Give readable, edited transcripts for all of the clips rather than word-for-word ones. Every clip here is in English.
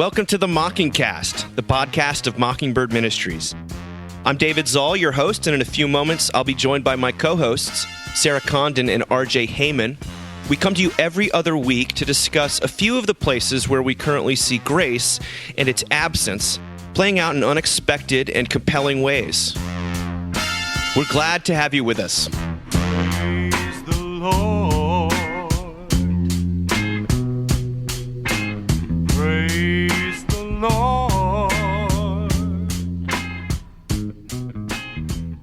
Welcome to the Mockingcast, the podcast of Mockingbird Ministries. I'm David Zoll, your host, and in a few moments, I'll be joined by my co-hosts, Sarah Condon and RJ Heyman. We come to you every other week to discuss a few of the places where we currently see grace and its absence playing out in unexpected and compelling ways. We're glad to have you with us. Praise the Lord. Praise the Lord.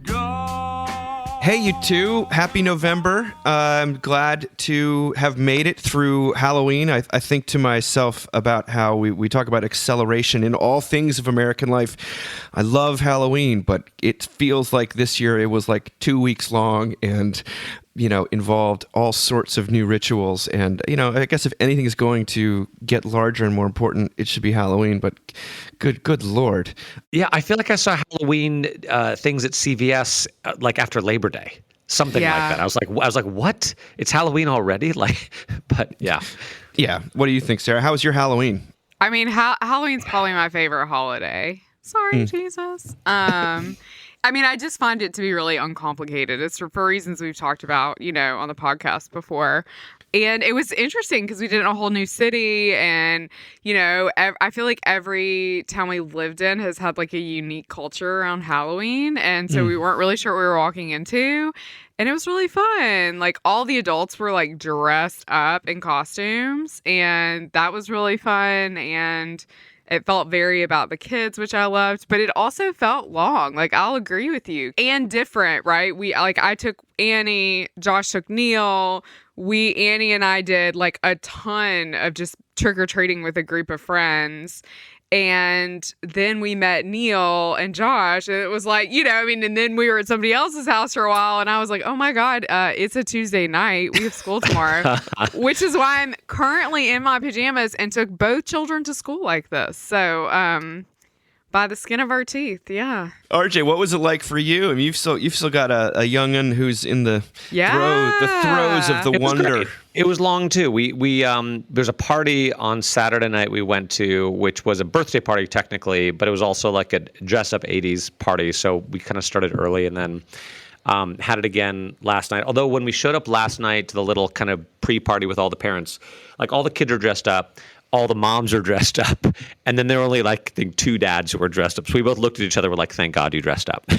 God. Hey, you two. Happy November. I'm glad to have made it through Halloween. I think to myself about how we talk about acceleration in all things of American life. I love Halloween, but it feels like this year it was like 2 weeks long and, involved all sorts of new rituals. And, I guess if anything is going to get larger and more important, it should be Halloween. But good Lord. Yeah, I feel like I saw Halloween things at CVS like after Labor Day, something like that. I was like, what? It's Halloween already? But yeah. Yeah. What do you think, Sarah? How was your Halloween? I mean, Halloween's probably my favorite holiday. Sorry, Jesus. I just find it to be really uncomplicated. It's for reasons we've talked about, on the podcast before. And it was interesting because we did it in a whole new city. And, I feel like every town we lived in has had like a unique culture around Halloween. And so we weren't really sure what we were walking into. And it was really fun. Like all the adults were like dressed up in costumes. And that was really fun. And it felt very about the kids, which I loved, but it also felt long. Like, I'll agree with you. And different, right? I took Annie, Josh took Neil. Annie and I did like a ton of just trick-or-treating with a group of friends. And then we met Neil and Josh, and it was like, and then we were at somebody else's house for a while, and I was like, oh my God, it's a Tuesday night. We have school tomorrow, which is why I'm currently in my pajamas and took both children to school like this. So, by the skin of our teeth, yeah. RJ, what was it like for you? I mean, you've still got a young'un who's in the throes of the wonder. Great. It was long too. We there's a party on Saturday night we went to, which was a birthday party technically, but it was also like a dress up 80s party. So we kind of started early and then had it again last night. Although when we showed up last night to the little kind of pre-party with all the parents, like all the kids are dressed up. All the moms are dressed up, and then there were only like I think 2 dads who were dressed up. So we both looked at each other. We're like, "Thank God you dressed up."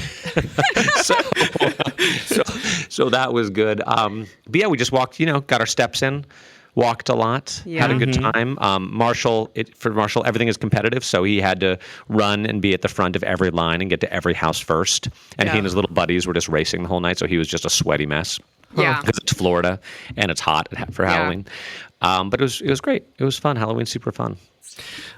so that was good. But yeah, we just walked. Got our steps in, walked a lot, had a good time. Marshall, everything is competitive, so he had to run and be at the front of every line and get to every house first. And he and his little buddies were just racing the whole night, so he was just a sweaty mess. Yeah, because it's Florida and it's hot for Halloween. But it was great. It was fun. Halloween's super fun.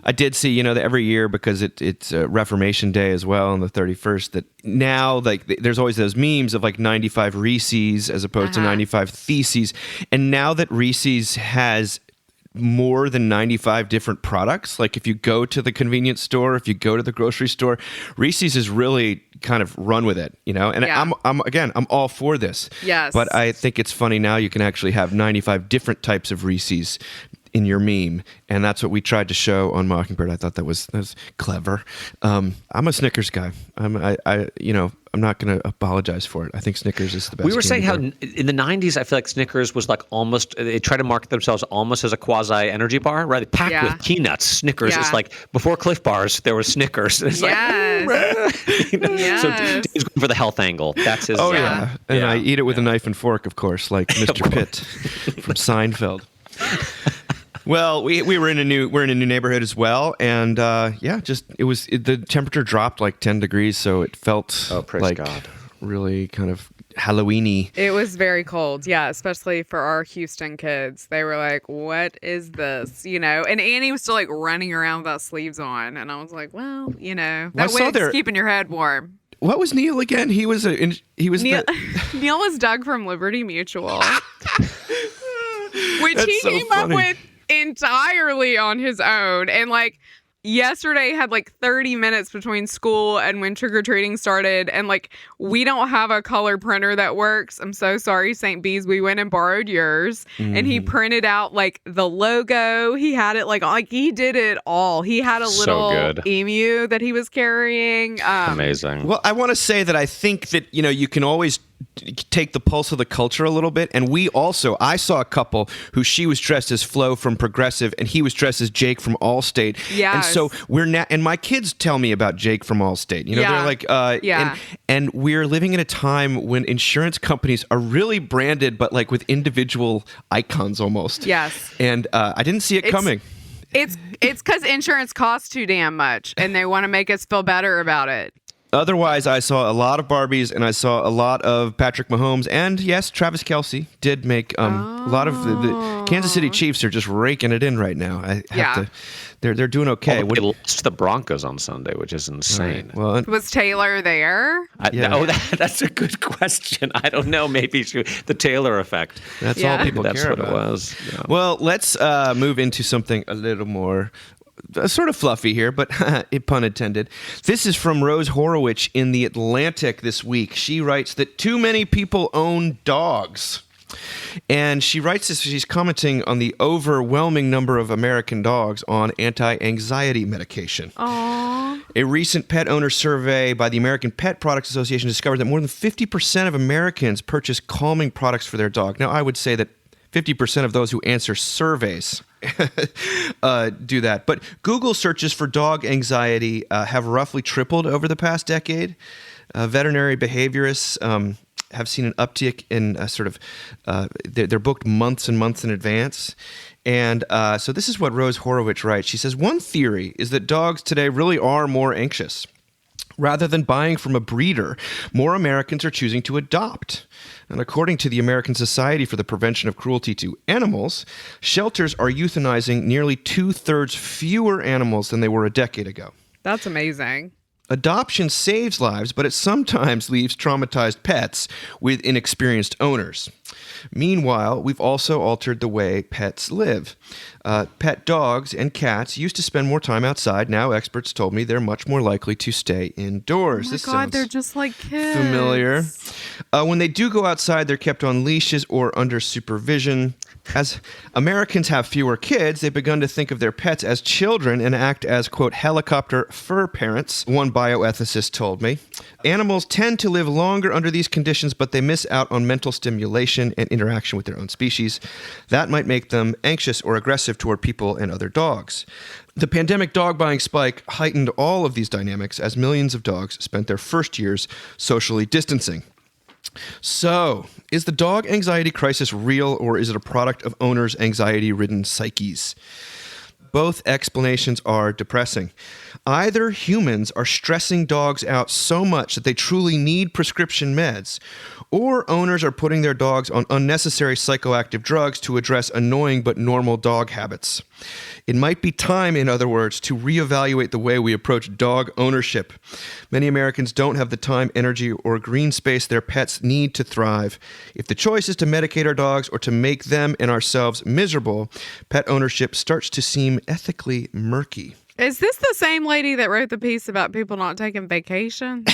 I did see, that every year, because it's Reformation Day as well on the 31st, that now like there's always those memes of like 95 Reese's as opposed to 95 Theses. And now that Reese's has more tthan 95 different products, like if you go to the convenience store, if you go to the grocery store, Reese's is really kind of run with it, and I'm all for this. Yes. But I think it's funny now you can actually have 95 different types of Reese's in your meme, and that's what we tried to show on Mockingbird. I thought that was clever. I'm a Snickers guy. I'm not going to apologize for it. I think Snickers is the best. We were saying how bar. in the 90s, I feel like Snickers was like almost, they tried to market themselves almost as a quasi energy bar, right? Packed with peanuts. Snickers. It's like before Cliff Bars, there was Snickers. It's like, So he's going for the health angle. That's his. Oh, yeah. And I eat it with a knife and fork, of course, like Mr. Pitt from Seinfeld. Well, we're in a new neighborhood as well, and the temperature dropped like 10 degrees, so it felt like God. Really kind of Halloween-y. It was very cold, yeah, especially for our Houston kids. They were like, "What is this?" And Annie was still like running around without sleeves on, and I was like, "Well, that way it's keeping your head warm." What was Neil again? Neil was Doug from Liberty Mutual, which he came up with entirely on his own. And like yesterday had like 30 minutes between school and when trick-or-treating started, and like we don't have a color printer that works. I'm so sorry, St. B's. We went and borrowed yours, and he printed out like the logo. He had it like he did it all. He had a little emu that he was carrying. Amazing. Well, I want to say that I think that, you can always take the pulse of the culture a little bit. And I saw a couple who she was dressed as Flo from Progressive and he was dressed as Jake from Allstate. Yes. And so and my kids tell me about Jake from Allstate. They're like, and we're living in a time when insurance companies are really branded, but like with individual icons almost. Yes. And I didn't see it coming. It's because insurance costs too damn much and they want to make us feel better about it. Otherwise, I saw a lot of Barbies and I saw a lot of Patrick Mahomes. And yes, Travis Kelce did make a lot of the Kansas City Chiefs are just raking it in right now. They're doing okay. They lost to the Broncos on Sunday, which is insane. Right. Well, was Taylor there? That's a good question. I don't know. Maybe the Taylor effect. That's all people care about. That's what it was. Yeah. Well, let's move into something a little more sort of fluffy here, but pun intended. This is from Rose Horowitz in The Atlantic this week. She writes that too many people own dogs. And she writes this, she's commenting on the overwhelming number of American dogs on anti-anxiety medication. Aww. A recent pet owner survey by the American Pet Products Association discovered that more than 50% of Americans purchase calming products for their dog. Now, I would say that 50% of those who answer surveys do that. But Google searches for dog anxiety have roughly tripled over the past decade. Veterinary behaviorists have seen an uptick in they're booked months and months in advance. And so this is what Rose Horowitz writes. She says, one theory is that dogs today really are more anxious. Rather than buying from a breeder, more Americans are choosing to adopt. And according to the American Society for the Prevention of Cruelty to Animals, shelters are euthanizing nearly 2/3 fewer animals than they were a decade ago. That's amazing. Adoption saves lives, but it sometimes leaves traumatized pets with inexperienced owners. Meanwhile, we've also altered the way pets live. Pet dogs and cats used to spend more time outside. Now experts told me they're much more likely to stay indoors. Oh my this God, sounds they're just like kids. familiar. When they do go outside, they're kept on leashes or under supervision. As Americans have fewer kids, they've begun to think of their pets as children and act as, quote, helicopter fur parents, one bioethicist told me. Animals tend to live longer under these conditions, but they miss out on mental stimulation and interaction with their own species. That might make them anxious or aggressive toward people and other dogs. The pandemic dog buying spike heightened all of these dynamics as millions of dogs spent their first years socially distancing. So, is the dog anxiety crisis real, or is it a product of owners' anxiety-ridden psyches? Both explanations are depressing. Either humans are stressing dogs out so much that they truly need prescription meds, or owners are putting their dogs on unnecessary psychoactive drugs to address annoying but normal dog habits. It might be time, in other words, to reevaluate the way we approach dog ownership. Many Americans don't have the time, energy, or green space their pets need to thrive. If the choice is to medicate our dogs or to make them and ourselves miserable, pet ownership starts to seem ethically murky. Is this the same lady that wrote the piece about people not taking vacation?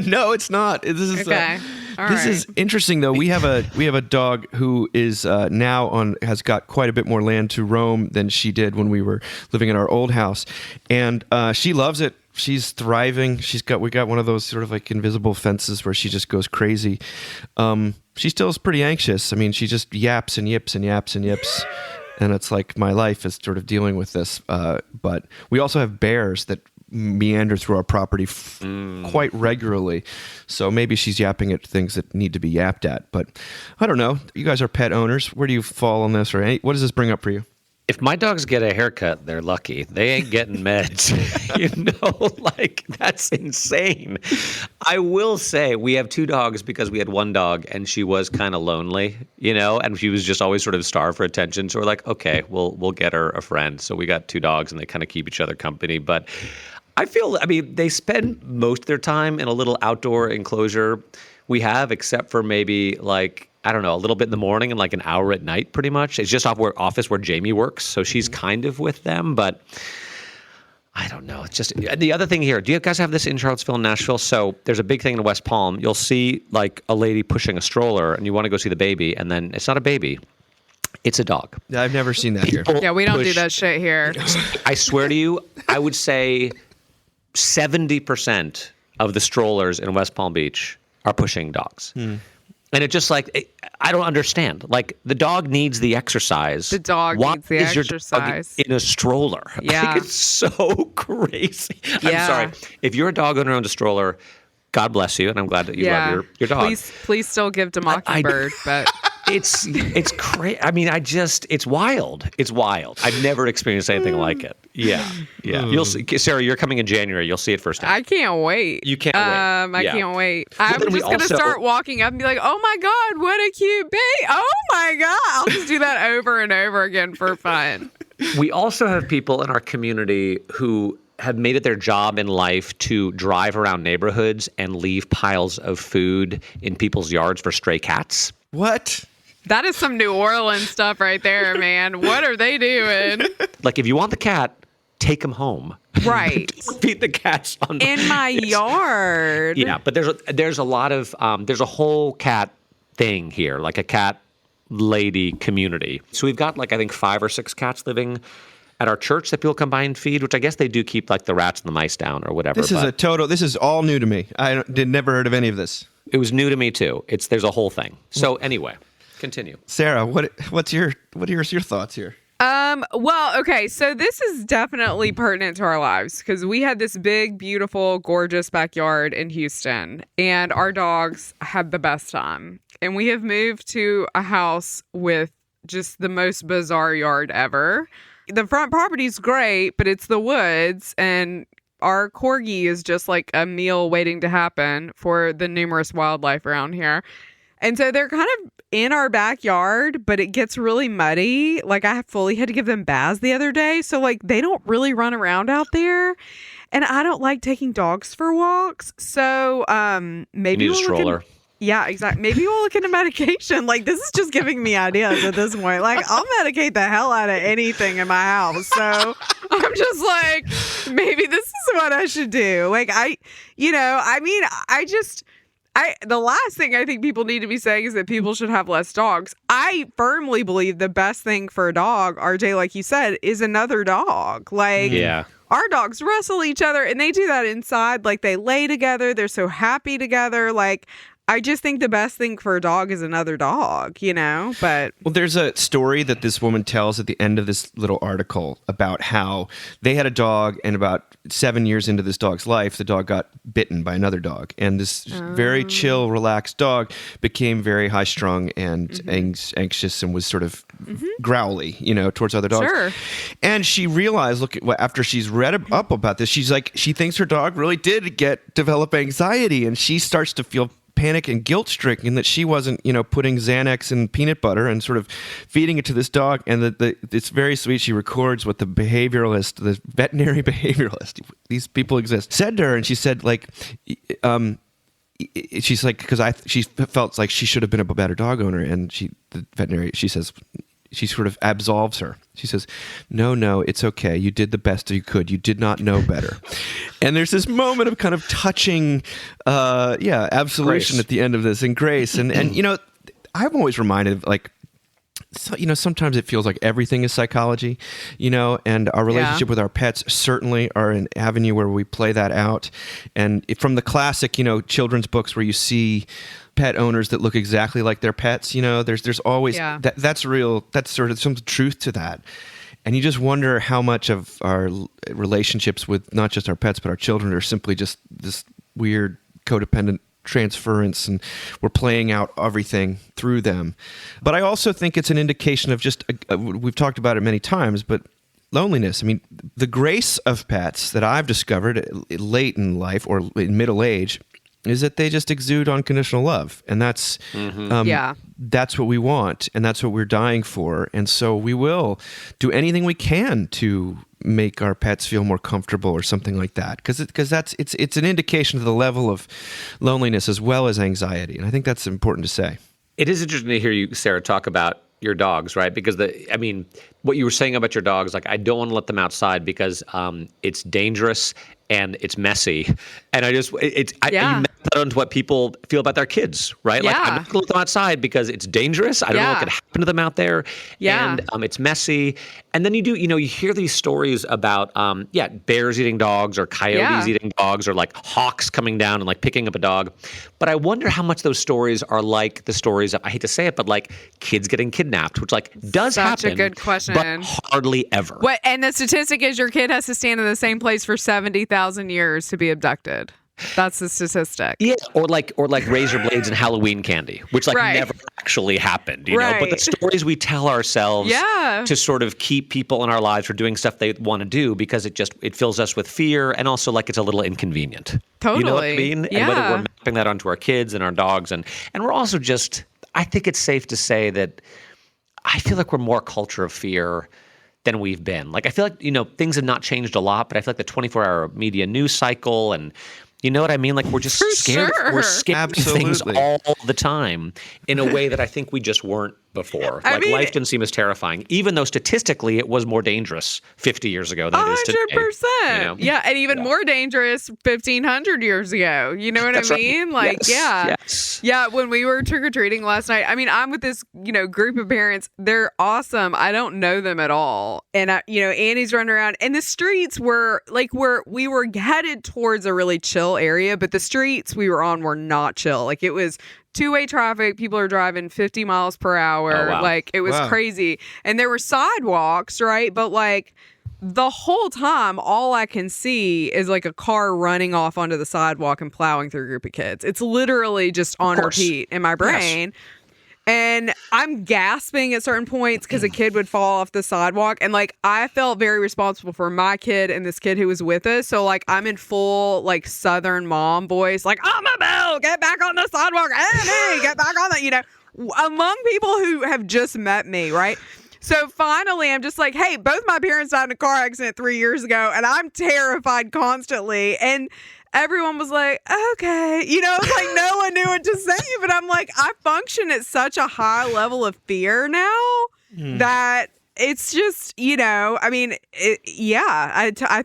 No, it's not. This is okay. This is interesting, though. We have a dog who is has got quite a bit more land to roam than she did when we were living in our old house, and she loves it. She's thriving. We got one of those sort of like invisible fences where she just goes crazy. She still is pretty anxious. I mean, she just yaps and yips and yaps and yips. And it's like my life is sort of dealing with this. But we also have bears that meander through our property quite regularly. So maybe she's yapping at things that need to be yapped at. But I don't know. You guys are pet owners. Where do you fall on this? Or what does this bring up for you? If my dogs get a haircut, they're lucky. They ain't getting meds. That's insane. I will say we have two dogs because we had one dog and she was kind of lonely, and she was just always sort of starved for attention. So we're like, okay, we'll get her a friend. So we got two dogs and they kind of keep each other company. But they spend most of their time in a little outdoor enclosure we have, except for maybe a little bit in the morning and like an hour at night, pretty much. It's just off office where Jamie works. So she's kind of with them. But I don't know. It's just the other thing here. Do you guys have this in Charlottesville and Nashville? So there's a big thing in West Palm. You'll see like a lady pushing a stroller and you want to go see the baby. And then it's not a baby. It's a dog. I've never seen that here. Yeah, we don't do that shit here. I swear to you, I would say 70% of the strollers in West Palm Beach are pushing dogs. And it just like, I don't understand. Like, the dog needs the exercise. The dog needs the is your exercise. dog in a stroller? Yeah. Like, it's so crazy. Yeah. I'm sorry. If you're a dog owner on a stroller, God bless you, and I'm glad that you love your dog. Please still give to Mockingbird, but It's crazy. I mean, it's wild. It's wild. I've never experienced anything like it. Yeah. You'll see, Sarah. You're coming in January. You'll see it firsthand. I can't wait. You can't wait. I Yeah. can't wait. Well, I'm then we just gonna also- start walking up and be like, "Oh my god, what a cute baby! Oh my god!" I'll just do that over and over again for fun. We also have people in our community who have made it their job in life to drive around neighborhoods and leave piles of food in people's yards for stray cats. What? That is some New Orleans stuff right there, man. What are they doing? Like, if you want the cat, take him home. Right. Don't feed the cats on In my yard. Yeah, but there's a lot of there's a whole cat thing here, like a cat lady community. So we've got like I think 5 or 6 cats living at our church that people come by and feed, which I guess they do keep like the rats and the mice down or whatever. This is all new to me. I never heard of any of this. It was new to me too. There's a whole thing. So anyway, continue. Sarah, what are your thoughts here? Well, okay, so this is definitely pertinent to our lives because we had this big, beautiful, gorgeous backyard in Houston, and our dogs had the best time. And we have moved to a house with just the most bizarre yard ever. The front property's great, but it's the woods, and our corgi is just like a meal waiting to happen for the numerous wildlife around here. And so they're kind of in our backyard, but it gets really muddy. Like, I fully had to give them baths the other day. So, like, they don't really run around out there. And I don't like taking dogs for walks. So, maybe You need a stroller. Yeah, exactly. Maybe we'll look into medication. Like, this is just giving me ideas at this point. Like, I'll medicate the hell out of anything in my house. So I'm just like, maybe this is what I should do. Like, the last thing I think people need to be saying is that people should have less dogs. I firmly believe the best thing for a dog, RJ, like you said, is another dog. Like, Yeah. our dogs wrestle each other, and they do that inside. Like, they lay together. They're so happy together. Like, I just think the best thing for a dog is another dog, but Well, there's a story that this woman tells at the end of this little article about how they had a dog, and about 7 years into this dog's life, the dog got bitten by another dog. And this very chill, relaxed dog became very high-strung and anxious and was sort of growly, towards other dogs. Sure. And she realized, after she's read up about this, she thinks her dog really did develop anxiety, and she starts to feel panic and guilt-stricken that she wasn't, putting Xanax and peanut butter and sort of feeding it to this dog. And it's very sweet. She records what the veterinary behavioralist, these people exist, said to her. And she said, she's like, because she felt like she should have been a better dog owner. And the veterinary, she says, she sort of absolves her. She says, no, it's okay. You did the best you could. You did not know better. And there's this moment of kind of touching, absolution Grace. at the end of this, and grace. And I'm always reminded of, sometimes it feels like everything is psychology, and our relationship with our pets certainly are an avenue where we play that out. And from the classic, children's books where you see pet owners that look exactly like their pets, there's always that's real. That's sort of some truth to that. And you just wonder how much of our relationships with not just our pets but our children are simply just this weird codependent transference, and we're playing out everything through them. But I also think it's an indication of just we've talked about it many times, but loneliness. I mean, the grace of pets that I've discovered late in life or in middle age is that they just exude unconditional love. And that's that's what we want, and that's what we're dying for. And so we will do anything we can to make our pets feel more comfortable or something like that, because it's an indication of the level of loneliness as well as anxiety. And I think that's important to say. It is interesting to hear you, Sarah, talk about your dogs, right? Because what you were saying about your dogs, like I don't want to let them outside because it's dangerous and it's messy. And I just, you map that onto what people feel about their kids, right? Like I'm not going to let them outside because it's dangerous. I don't know what could happen to them out there. Yeah. And it's messy. And then you hear these stories about, bears eating dogs or coyotes eating dogs or like hawks coming down and like picking up a dog. But I wonder how much those stories are like the stories of, I hate to say it, but like kids getting kidnapped, which like does happen. Such a good question. But hardly ever. What? And the statistic is your kid has to stand in the same place for 70,000 years to be abducted. That's the statistic. Yeah, or like razor blades and Halloween candy, which never actually happened, you know. But the stories we tell ourselves to sort of keep people in our lives for doing stuff they want to do because it fills us with fear and also like it's a little inconvenient. Totally. You know what I mean? Yeah. And whether we're mapping that onto our kids and our dogs and we're also just, I think it's safe to say that I feel like we're more a culture of fear than we've been. Like I feel like, things have not changed a lot, but I feel like the 24-hour media news cycle and you know what I mean? Like we're just scared. Sure. We're scared of things all the time in a way that I think we just weren't before. Like life didn't seem as terrifying, even though statistically it was more dangerous 50 years ago than it is today. 100%. You know? Yeah, and even more dangerous 1,500 years ago. You know what That's I mean? Right. Like, Yes. Yeah, when we were trick-or-treating last night, I mean, I'm with this, group of parents. They're awesome. I don't know them at all. And, Annie's running around. And the streets were, we were headed towards a really chill area, but the streets we were on were not chill. Like, it was two-way traffic. People are driving 50 miles per hour. Oh, wow. Like, it was crazy. And there were sidewalks, right? But, the whole time, all I can see is like a car running off onto the sidewalk and plowing through a group of kids. It's literally just on repeat in my brain. Yes. And I'm gasping at certain points because a kid would fall off the sidewalk. And I felt very responsible for my kid and this kid who was with us. So I'm in full Southern mom voice, Amabel, get back on the sidewalk. Annie, get back on that, among people who have just met me, right? So finally, I'm just like, hey, both my parents died in a car accident 3 years ago, and I'm terrified constantly. And everyone was like, okay. It's like no one knew what to say. But I'm like, I function at such a high level of fear now that it's just, I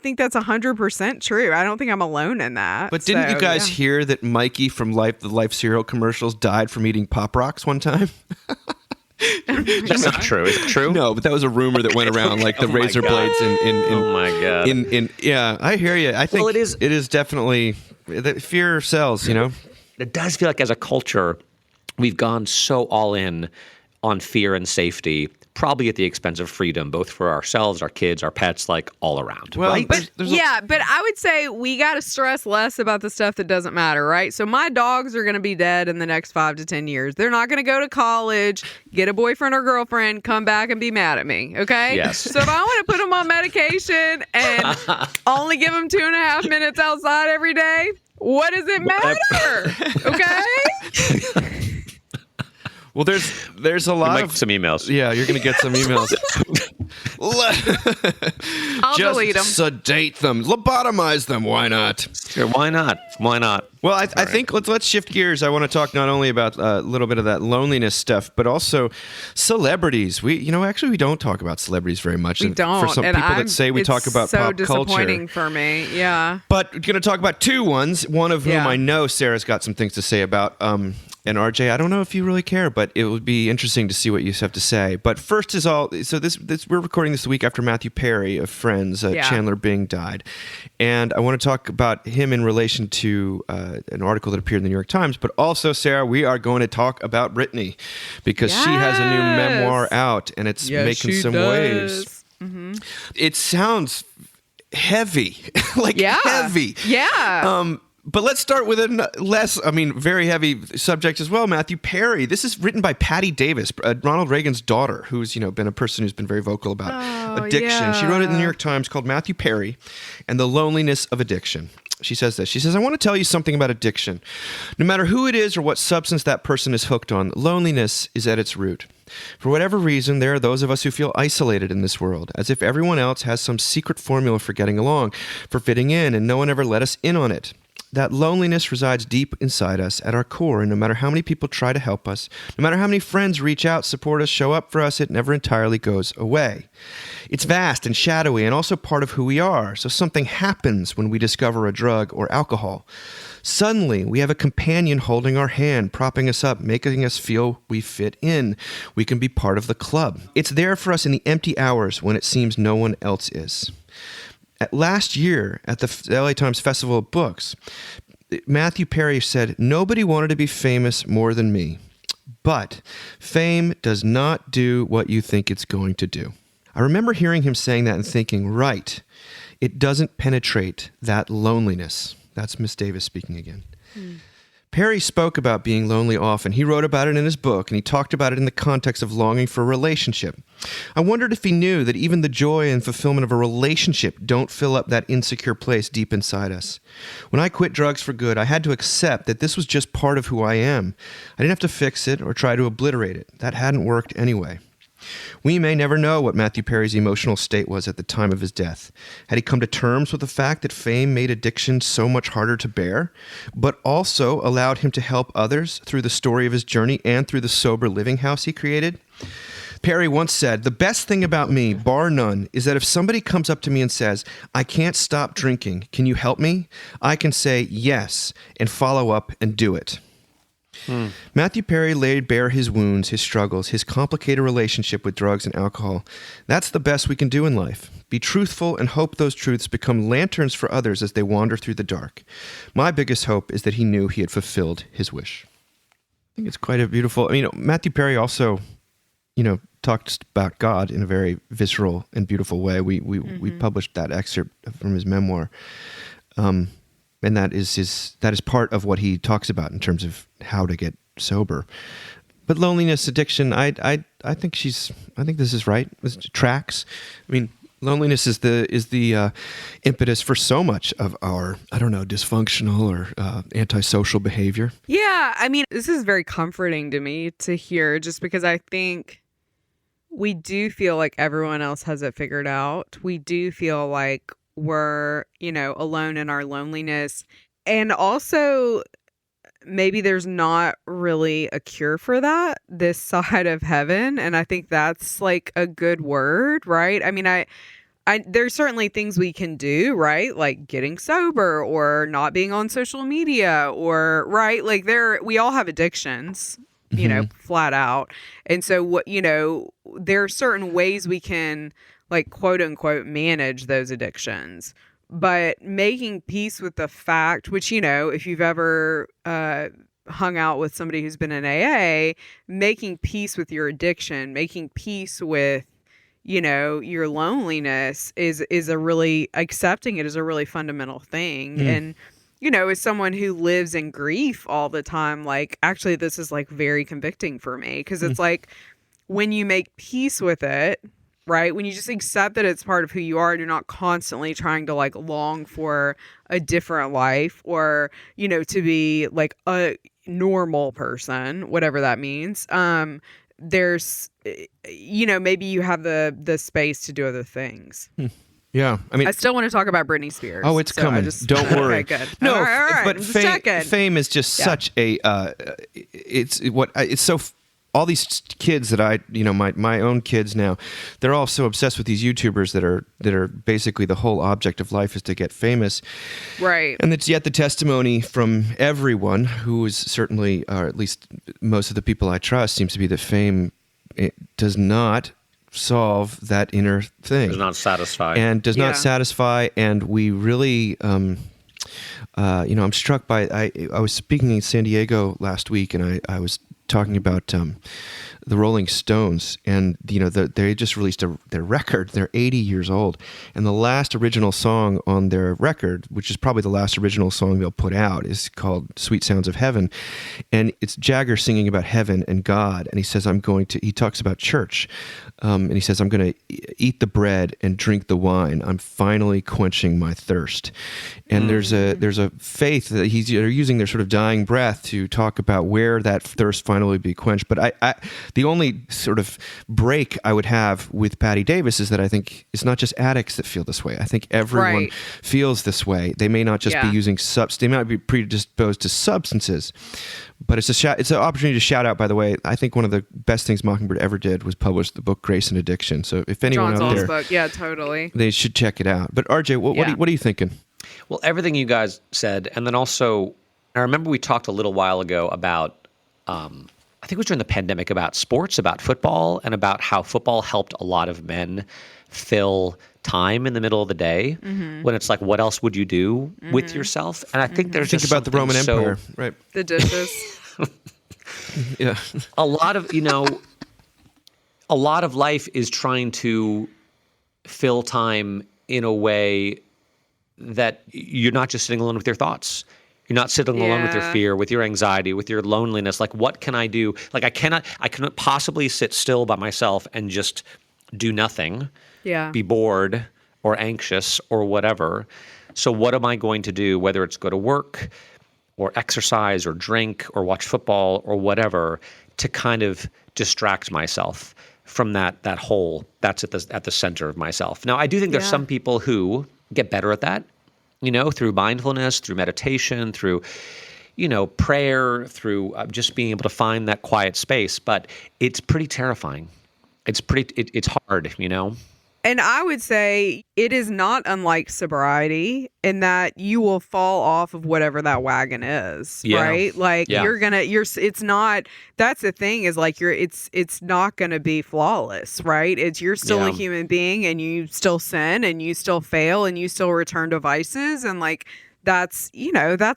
think that's 100% true. I don't think I'm alone in that. But didn't you guys hear that Mikey from the Life cereal commercials died from eating Pop Rocks one time? That's not true. Is it true? No, but that was a rumor that went around, the razor blades in oh my god. Yeah, I hear you. I think it is definitely the fear sells. It does feel like as a culture, we've gone so all in on fear and safety, probably at the expense of freedom, both for ourselves, our kids, our pets, all around. Well, right? But I would say we got to stress less about the stuff that doesn't matter, right? So my dogs are going to be dead in the next 5 to 10 years. They're not going to go to college, get a boyfriend or girlfriend, come back and be mad at me, okay? Yes. So if I want to put them on medication and only give them 2.5 minutes outside every day, what does it matter? Okay? Well, there's a lot of some emails. Yeah, you're going to get some emails. I'll Just delete them. sedate them, lobotomize them. Why not? Sure, why not? Why not? Well, I think let's shift gears. I want to talk not only about a little bit of that loneliness stuff, but also celebrities. We don't talk about celebrities very much. We don't. For some people that say we talk about so pop culture. disappointing for me. Yeah. But we're going to talk about two ones. One of whom Yeah. I know Sarah's got some things to say about. And RJ, I don't know if you really care, but it would be interesting to see what you have to say. But first is all. So this we're recording this the week after Matthew Perry of Friends, Chandler Bing died, and I want to talk about him in relation to an article that appeared in the New York Times. But also, Sarah, we are going to talk about Britney because she has a new memoir out, and it's making some waves. Mm-hmm. It sounds heavy, heavy. Yeah. But let's start with a very heavy subject as well. Matthew Perry. This is written by Patty Davis, Ronald Reagan's daughter, who's been a person who's been very vocal about addiction. Yeah. She wrote it in the New York Times called Matthew Perry and the Loneliness of Addiction. She says this. She says, I want to tell you something about addiction. No matter who it is or what substance that person is hooked on, loneliness is at its root. For whatever reason, there are those of us who feel isolated in this world, as if everyone else has some secret formula for getting along, for fitting in, and no one ever let us in on it. that loneliness resides deep inside us at our core, and no matter how many people try to help us, no matter how many friends reach out, support us, show up for us, it never entirely goes away. It's vast and shadowy and also part of who we are, so something happens when we discover a drug or alcohol. Suddenly, we have a companion holding our hand, propping us up, making us feel we fit in. We can be part of the club. It's there for us in the empty hours when it seems no one else is. Last year at the LA Times Festival of Books, Matthew Perry said, "Nobody wanted to be famous more than me, but fame does not do what you think it's going to do." I remember hearing him saying that and thinking, right, it doesn't penetrate that loneliness. That's Miss Davis speaking again. Perry spoke about being lonely often. He wrote about it in his book, and he talked about it in the context of longing for a relationship. I wondered if he knew that even the joy and fulfillment of a relationship don't fill up that insecure place deep inside us. When I quit drugs for good, I had to accept that this was just part of who I am. I didn't have to fix it or try to obliterate it. That hadn't worked anyway. We may never know what Matthew Perry's emotional state was at the time of his death. Had he come to terms with the fact that fame made addiction so much harder to bear, but also allowed him to help others through the story of his journey and through the sober living house he created? Perry once said, "The best thing about me, bar none, is that if somebody comes up to me and says, 'I can't stop drinking, can you help me?' I can say yes and follow up and do it." Matthew Perry laid bare his wounds, his struggles, his complicated relationship with drugs and alcohol. That's the best we can do in life. Be truthful and hope those truths become lanterns for others as they wander through the dark. My biggest hope is that he knew he had fulfilled his wish. I think it's quite a beautiful... Matthew Perry also, talked about God in a very visceral and beautiful way. We published that excerpt from his memoir. And that is part of what he talks about in terms of how to get sober. But loneliness, addiction, I think this is right. This tracks. Loneliness is the impetus for so much of our, dysfunctional or antisocial behavior. Yeah, this is very comforting to me to hear, just because I think we do feel like everyone else has it figured out. We do feel like we're, alone in our loneliness. And also, maybe there's not really a cure for that this side of heaven. And I think that's like a good word, right? There's certainly things we can do, right? Like getting sober or not being on social media or, right? Like we all have addictions, flat out. And so there are certain ways we can, like, quote unquote, manage those addictions. But making peace with the fact, which, if you've ever hung out with somebody who's been in AA, making peace with your addiction, making peace with, your loneliness is a really, accepting it is a really fundamental thing. And, as someone who lives in grief all the time, like, actually, this is like very convicting for me, because it's like when you make peace with it, right? When you just accept that it's part of who you are, and you're not constantly trying to like long for a different life or, to be like a normal person, whatever that means. There's, maybe you have the space to do other things. Yeah, I still want to talk about Britney Spears. Oh, it's coming. Don't worry. Okay, good. No, all right. but fame is just such a. All these kids that my own kids now, they're all so obsessed with these YouTubers that are basically the whole object of life is to get famous. Right. And it's yet the testimony from everyone who is certainly, or at least most of the people I trust, seems to be that fame does not solve that inner thing. Does not satisfy. And does not satisfy. And we really, I'm struck by, I was speaking in San Diego last week, and I was talking about the Rolling Stones, and they just released their record. They're 80 years old, and the last original song on their record, which is probably the last original song they'll put out, is called "Sweet Sounds of Heaven," and it's Jagger singing about heaven and God, and he says, he talks about church, and he says, "I'm going to eat the bread and drink the wine. I'm finally quenching my thirst." And there's a faith that they're using their sort of dying breath to talk about where that thirst finally be quenched. But The only sort of break I would have with Patty Davis is that I think it's not just addicts that feel this way. I think everyone Right. feels this way. They may not just be Yeah. using they might be predisposed to substances. But it's an opportunity to shout out, by the way. I think one of the best things Mockingbird ever did was publish the book Grace and Addiction. So if anyone John out Saul's there, book. Yeah, totally. they should check it out. But RJ, what are you thinking? Well, everything you guys said, and then also, I remember we talked a little while ago about, I think it was during the pandemic, about sports, about football, and about how football helped a lot of men fill time in the middle of the day when it's like, what else would you do with yourself? And I think there's Think just about the Roman something Empire, right? The dishes. Yeah. a lot of a lot of life is trying to fill time in a way that you're not just sitting alone with your thoughts. You're not sitting alone with your Yeah. fear, with your anxiety, with your loneliness. Like, what can I do? Like, I cannot possibly sit still by myself and just do nothing, Yeah. be bored or anxious or whatever. So what am I going to do, whether it's go to work or exercise or drink or watch football or whatever, to kind of distract myself from that hole that's at the center of myself. Now, I do think there's Yeah. some people who get better at that, through mindfulness, through meditation, through, prayer, through just being able to find that quiet space. But it's pretty terrifying. It's hard, And I would say it is not unlike sobriety in that you will fall off of whatever that wagon is, Yeah. right? Like Yeah. it's not, that's the thing is like it's not going to be flawless, right? You're still a Yeah. human being and you still sin and you still fail and you still return to vices. And like, that's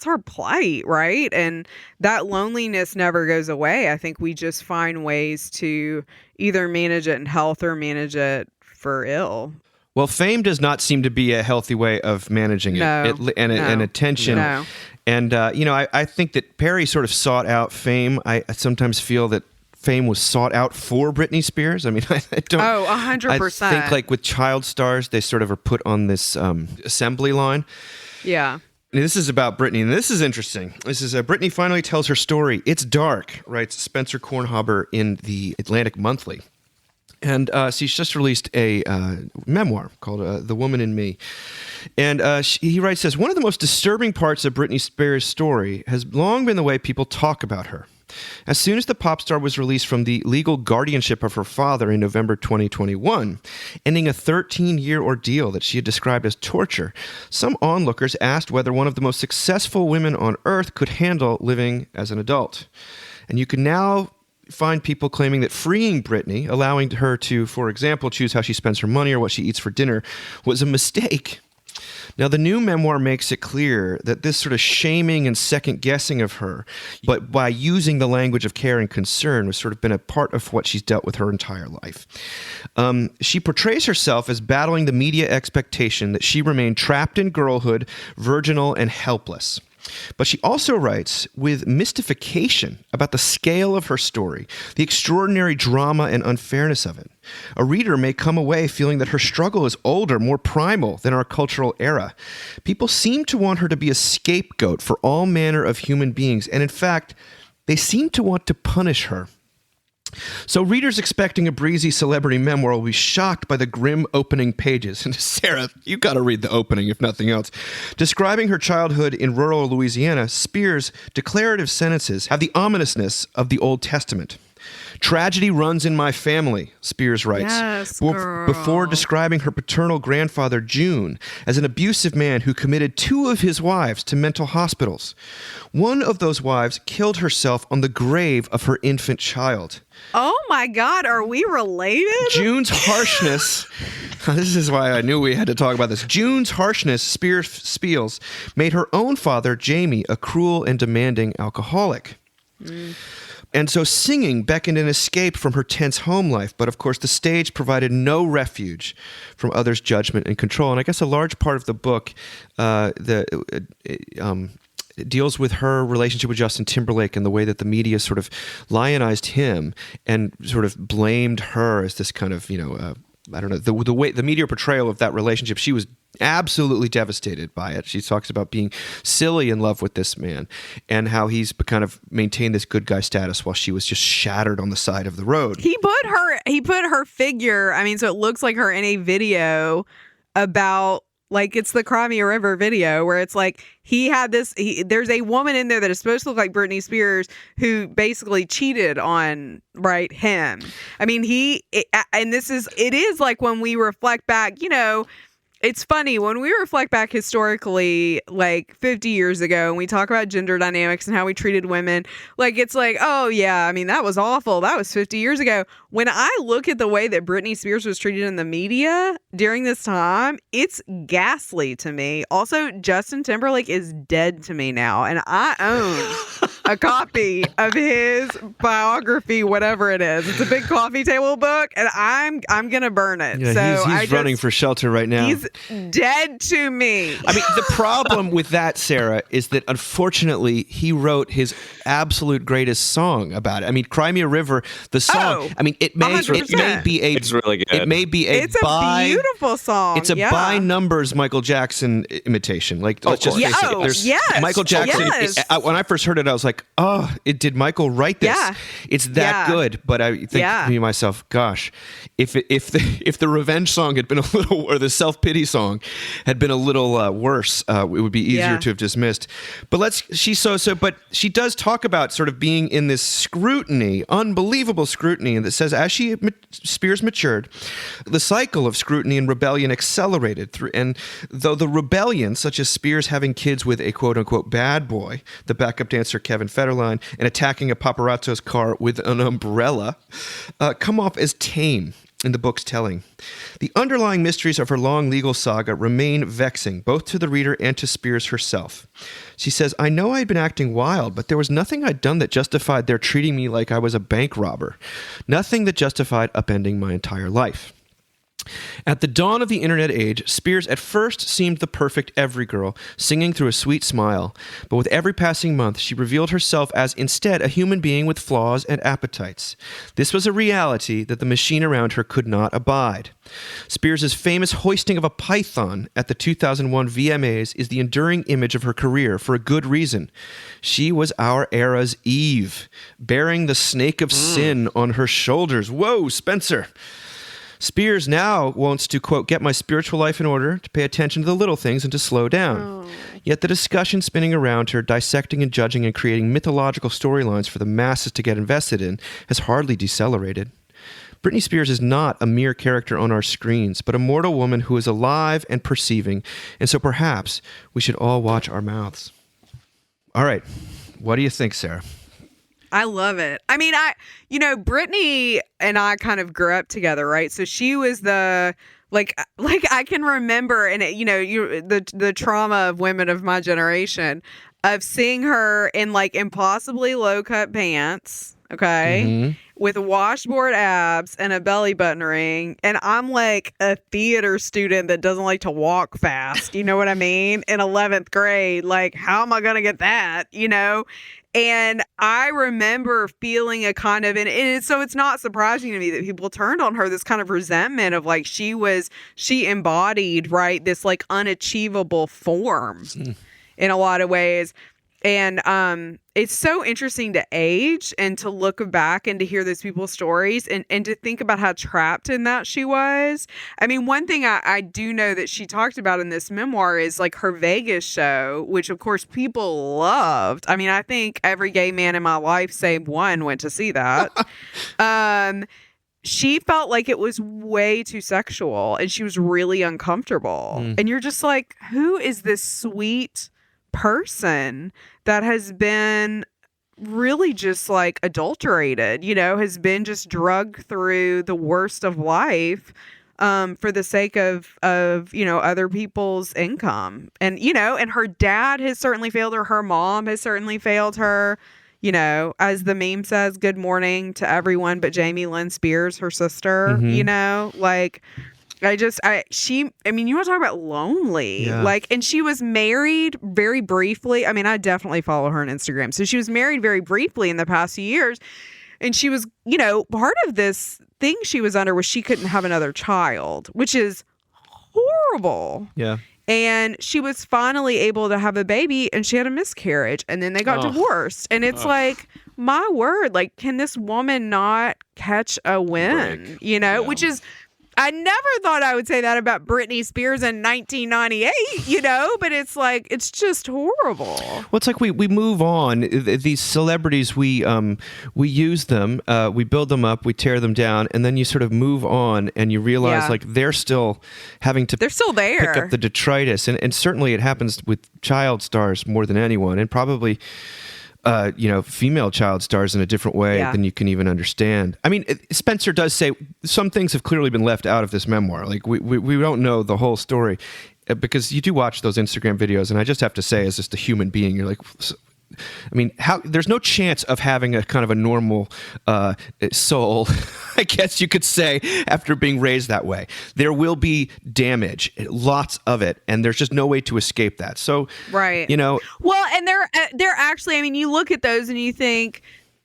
our plight, right? And that loneliness never goes away. I think we just find ways to either manage it in health or manage it for ill. Well, fame does not seem to be a healthy way of managing it, No, and attention. No. And I think that Perry sort of sought out fame. I sometimes feel that fame was sought out for Britney Spears. I mean, I don't. Oh, 100%. I think like with child stars, they sort of are put on this assembly line. Yeah. This is about Britney, and this is interesting. This is Britney finally tells her story. It's dark, writes Spencer Kornhaber in the Atlantic Monthly. And she's just released a memoir called The Woman in Me. And he writes this, one of the most disturbing parts of Britney Spears' story has long been the way people talk about her. As soon as the pop star was released from the legal guardianship of her father in November 2021, ending a 13-year ordeal that she had described as torture, some onlookers asked whether one of the most successful women on earth could handle living as an adult. And you can now find people claiming that freeing Britney, allowing her to, for example, choose how she spends her money or what she eats for dinner, was a mistake. Now, the new memoir makes it clear that this sort of shaming and second-guessing of her, but by using the language of care and concern, has sort of been a part of what she's dealt with her entire life. She portrays herself as battling the media expectation that she remained trapped in girlhood, virginal, and helpless. But she also writes with mystification about the scale of her story, the extraordinary drama and unfairness of it. A reader may come away feeling that her struggle is older, more primal than our cultural era. People seem to want her to be a scapegoat for all manner of human beings, and in fact, they seem to want to punish her. So readers expecting a breezy celebrity memoir will be shocked by the grim opening pages. And Sarah, you got to read the opening, if nothing else. Describing her childhood in rural Louisiana, Spears' declarative sentences have the ominousness of the Old Testament. Tragedy runs in my family, Spears writes, Yes, girl. before describing her paternal grandfather, June, as an abusive man who committed 2 of his wives to mental hospitals. One of those wives killed herself on the grave of her infant child. Oh my God, are we related? June's harshness, this is why I knew we had to talk about this. June's harshness, Spears spiels, made her own father, Jamie, a cruel and demanding alcoholic. And so singing beckoned an escape from her tense home life, but of course the stage provided no refuge from others' judgment and control. And I guess a large part of the book deals with her relationship with Justin Timberlake and the way that the media sort of lionized him and sort of blamed her as this kind of, I don't know, the way the media portrayal of that relationship. She was absolutely devastated by it. She talks about being silly in love with this man and how he's kind of maintained this good guy status while she was just shattered on the side of the road. He put her figure, I mean, so it looks like her in a video about, like, it's the Cry Me a River video where it's like there's a woman in there that is supposed to look like Britney Spears who basically cheated on, right, him. I mean, it is like when we reflect back, you know, it's funny when we reflect back historically, like 50 years ago, and we talk about gender dynamics and how we treated women. Like, it's like, oh, yeah, I mean, that was awful. That was 50 years ago. When I look at the way that Britney Spears was treated in the media during this time, it's ghastly to me. Also, Justin Timberlake is dead to me now, and I own a copy of his biography, whatever it is. It's a big coffee table book, and I'm going to burn it. Yeah, so he's running for shelter right now. He's dead to me. I mean, the problem with that, Sarah, is that unfortunately he wrote his absolute greatest song about it. I mean, "Cry Me a River," the song. Oh, I mean, it may be a It's really good. It may be a It's a beautiful song. It's a by numbers Michael Jackson imitation. Like, let's just face it. There's yes. Michael Jackson. Yes. When I first heard it, I was like, oh, did Michael write this? Yeah. It's that good. But I think to me myself, gosh, if the revenge song had been a little, or the self-pity song had been a little worse, it would be easier to have dismissed. But but she does talk about sort of being in this scrutiny, unbelievable scrutiny, and that says as Spears matured, the cycle of scrutiny and rebellion accelerated through, and though the rebellion, such as Spears having kids with a quote-unquote bad boy, the backup dancer Kevin Federline, and attacking a paparazzo's car with an umbrella, come off as tame in the book's telling. The underlying mysteries of her long legal saga remain vexing, both to the reader and to Spears herself. She says, "I know I had been acting wild, but there was nothing I'd done that justified their treating me like I was a bank robber. Nothing that justified upending my entire life." At the dawn of the internet age, Spears at first seemed the perfect every girl, singing through a sweet smile. But with every passing month, she revealed herself as instead a human being with flaws and appetites. This was a reality that the machine around her could not abide. Spears' famous hoisting of a python at the 2001 VMAs is the enduring image of her career for a good reason. She was our era's Eve, bearing the snake of sin on her shoulders. Whoa, Spencer! Spears now wants to, quote, "get my spiritual life in order, to pay attention to the little things and to slow down." Yet the discussion spinning around her, dissecting and judging and creating mythological storylines for the masses to get invested in, has hardly decelerated. Britney Spears is not a mere character on our screens, but a mortal woman who is alive and perceiving, and so perhaps we should all watch our mouths. All right. What do you think, Sarah? I love it. I mean, Britney and I kind of grew up together, right? So she was the, like I can remember, and the trauma of women of my generation, of seeing her in like impossibly low cut pants, okay, with washboard abs and a belly button ring, and I'm like a theater student that doesn't like to walk fast. You know what I mean? In 11th grade, like, how am I gonna get that? You know. And I remember feeling a kind of, so it's not surprising to me that people turned on her, this kind of resentment of like, she embodied, right, this like unachievable form in a lot of ways. And it's so interesting to age and to look back and to hear those people's stories and to think about how trapped in that she was. I mean, one thing I do know that she talked about in this memoir is like her Vegas show, which of course people loved. I mean, I think every gay man in my life, save one, went to see that. She felt like it was way too sexual and she was really uncomfortable. And you're just like, who is this sweet person that has been really just like adulterated, has been just drugged through the worst of life for the sake of other people's income. And and her dad has certainly failed her. Her mom has certainly failed her. As the meme says, good morning to everyone but Jamie Lynn Spears, her sister. Like, you want to talk about lonely, and she was married very briefly. I mean, I definitely follow her on Instagram. So she was married very briefly in the past few years. And she was, part of this thing she was under was she couldn't have another child, which is horrible. Yeah. And she was finally able to have a baby, and she had a miscarriage, and then they got divorced. And it's like, my word, like, can this woman not catch a win? Break. You know, which is, I never thought I would say that about Britney Spears in 1998, you know, but it's like, it's just horrible. Well, it's like we move on. These celebrities, we use them, we build them up, we tear them down, and then you sort of move on, and you realize like they're still having to They're still there. pick up the detritus, and certainly it happens with child stars more than anyone, and probably female child stars in a different way than you can even understand. I mean, Spencer does say some things have clearly been left out of this memoir. Like we don't know the whole story because you do watch those Instagram videos, and I just have to say, as just a human being, you're like, I mean, there's no chance of having a kind of a normal soul, I guess you could say, after being raised that way. There will be damage, lots of it, and there's just no way to escape that. So, right. Well, and they're actually, I mean, you look at those and you think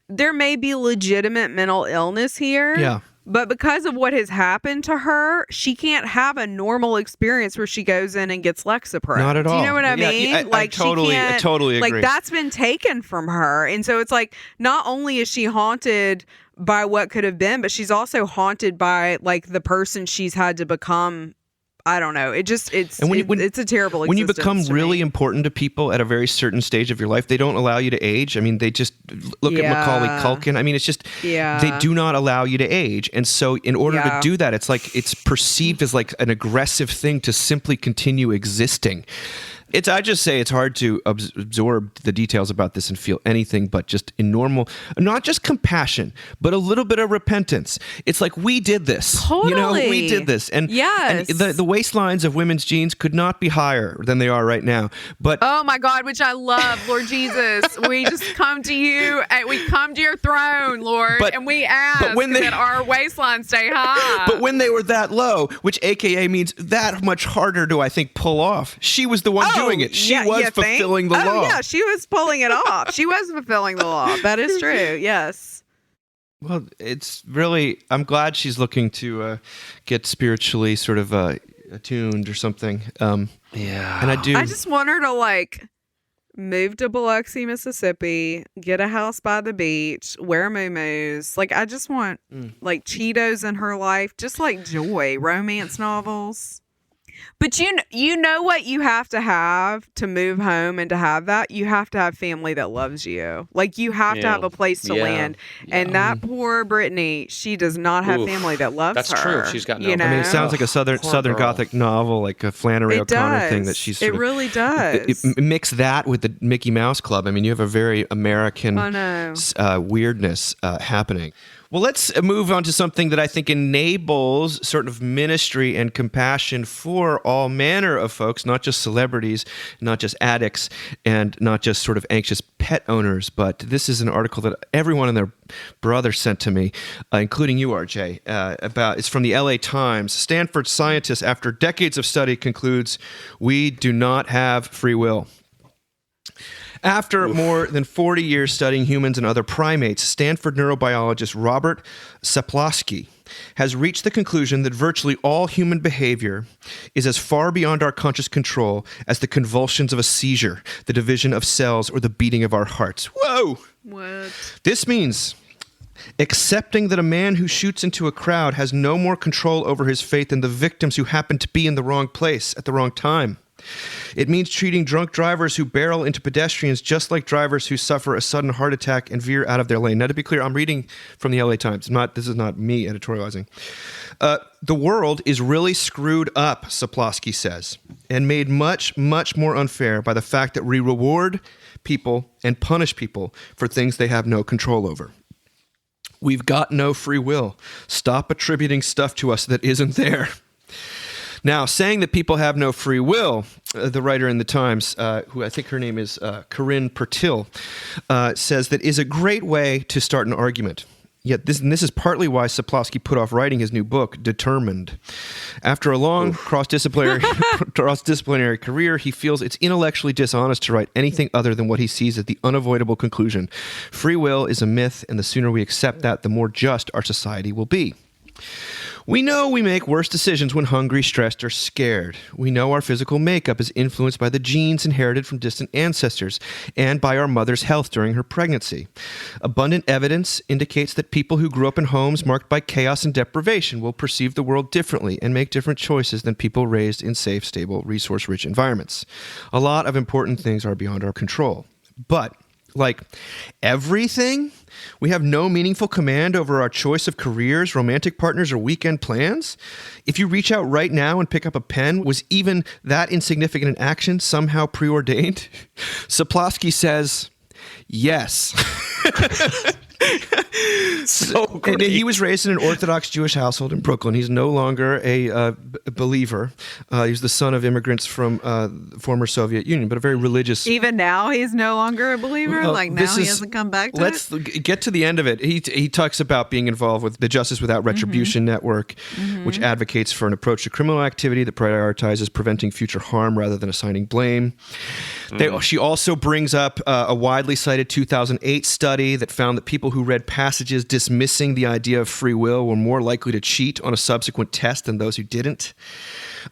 there may be legitimate mental illness here. Yeah. But because of what has happened to her, she can't have a normal experience where she goes in and gets Lexapro. Not at all. Do you know what I mean? I totally agree. Like, that's been taken from her. And so it's like, not only is she haunted by what could have been, but she's also haunted by like the person she's had to become. I don't know. It's a terrible existence. When you become to really me. important to people at a very certain stage of your life, they don't allow you to age. I mean, they just look at Macaulay Culkin. I mean, it's just they do not allow you to age. And so in order to do that, it's like it's perceived as like an aggressive thing to simply continue existing. I just say it's hard to absorb the details about this and feel anything but just in normal, not just compassion, but a little bit of repentance. It's like, we did this. Totally. We did this. And, yes. and the waistlines of women's jeans could not be higher than they are right now. But oh my God, which I love, Lord Jesus. We just come to you, and we come to your throne, Lord, and we ask that our waistlines stay high. But when they were that low, which AKA means that much harder to, I think, pull off, she was the one doing it. She was fulfilling the law. Oh, yeah, she was pulling it off. She was fulfilling the law. That is true. Yes. Well, it's really, I'm glad she's looking to get spiritually sort of attuned or something. And I just want her to like move to Biloxi, Mississippi, get a house by the beach, wear muumuus. Like, I just want like Cheetos in her life, just like joy, romance novels. But you know what you have to move home and to have that? You have to have family that loves you. Like, you have to have a place to land. And that poor Brittany, she does not have family that loves her. That's true. She's got no. You know? I mean, it sounds like a Southern Gothic novel, like a Flannery O'Connor thing that she's sort It really does. Mix that with the Mickey Mouse Club. I mean, you have a very American weirdness happening. Well, let's move on to something that I think enables sort of ministry and compassion for all manner of folks, not just celebrities, not just addicts, and not just sort of anxious pet owners. But this is an article that everyone and their brother sent to me, including you, RJ, it's from the LA Times. Stanford scientist, after decades of study, concludes we do not have free will. After more than 40 years studying humans and other primates, Stanford neurobiologist Robert Sapolsky has reached the conclusion that virtually all human behavior is as far beyond our conscious control as the convulsions of a seizure, the division of cells, or the beating of our hearts. Whoa! What? This means accepting that a man who shoots into a crowd has no more control over his fate than the victims who happen to be in the wrong place at the wrong time. It means treating drunk drivers who barrel into pedestrians just like drivers who suffer a sudden heart attack and veer out of their lane. Now, to be clear, I'm reading from the LA Times. This is not me editorializing. The world is really screwed up, Sapolsky says, and made much, much more unfair by the fact that we reward people and punish people for things they have no control over. We've got no free will. Stop attributing stuff to us that isn't there. Now, saying that people have no free will, the writer in the Times, who I think her name is Corinne Pertil, says that is a great way to start an argument. Yet this is partly why Sapolsky put off writing his new book, Determined. After a long cross-disciplinary career, he feels it's intellectually dishonest to write anything other than what he sees as the unavoidable conclusion. Free will is a myth, and the sooner we accept that, the more just our society will be. We know we make worse decisions when hungry, stressed, or scared. We know our physical makeup is influenced by the genes inherited from distant ancestors and by our mother's health during her pregnancy. Abundant evidence indicates that people who grew up in homes marked by chaos and deprivation will perceive the world differently and make different choices than people raised in safe, stable, resource-rich environments. A lot of important things are beyond our control. But, like everything, we have no meaningful command over our choice of careers, romantic partners, or weekend plans. If you reach out right now and pick up a pen, was even that insignificant an action somehow preordained? Sapolsky says, yes. So great. And he was raised in an Orthodox Jewish household in Brooklyn. He's no longer a believer. He's the son of immigrants from the former Soviet Union, but a very religious. Even now, he's no longer a believer. Like now, he hasn't come back to let's it. get to the end of it. He talks about being involved with the Justice Without Retribution Network, which advocates for an approach to criminal activity that prioritizes preventing future harm rather than assigning blame. She also brings up a widely cited 2008 study that found that people who read passages dismissing the idea of free will were more likely to cheat on a subsequent test than those who didn't.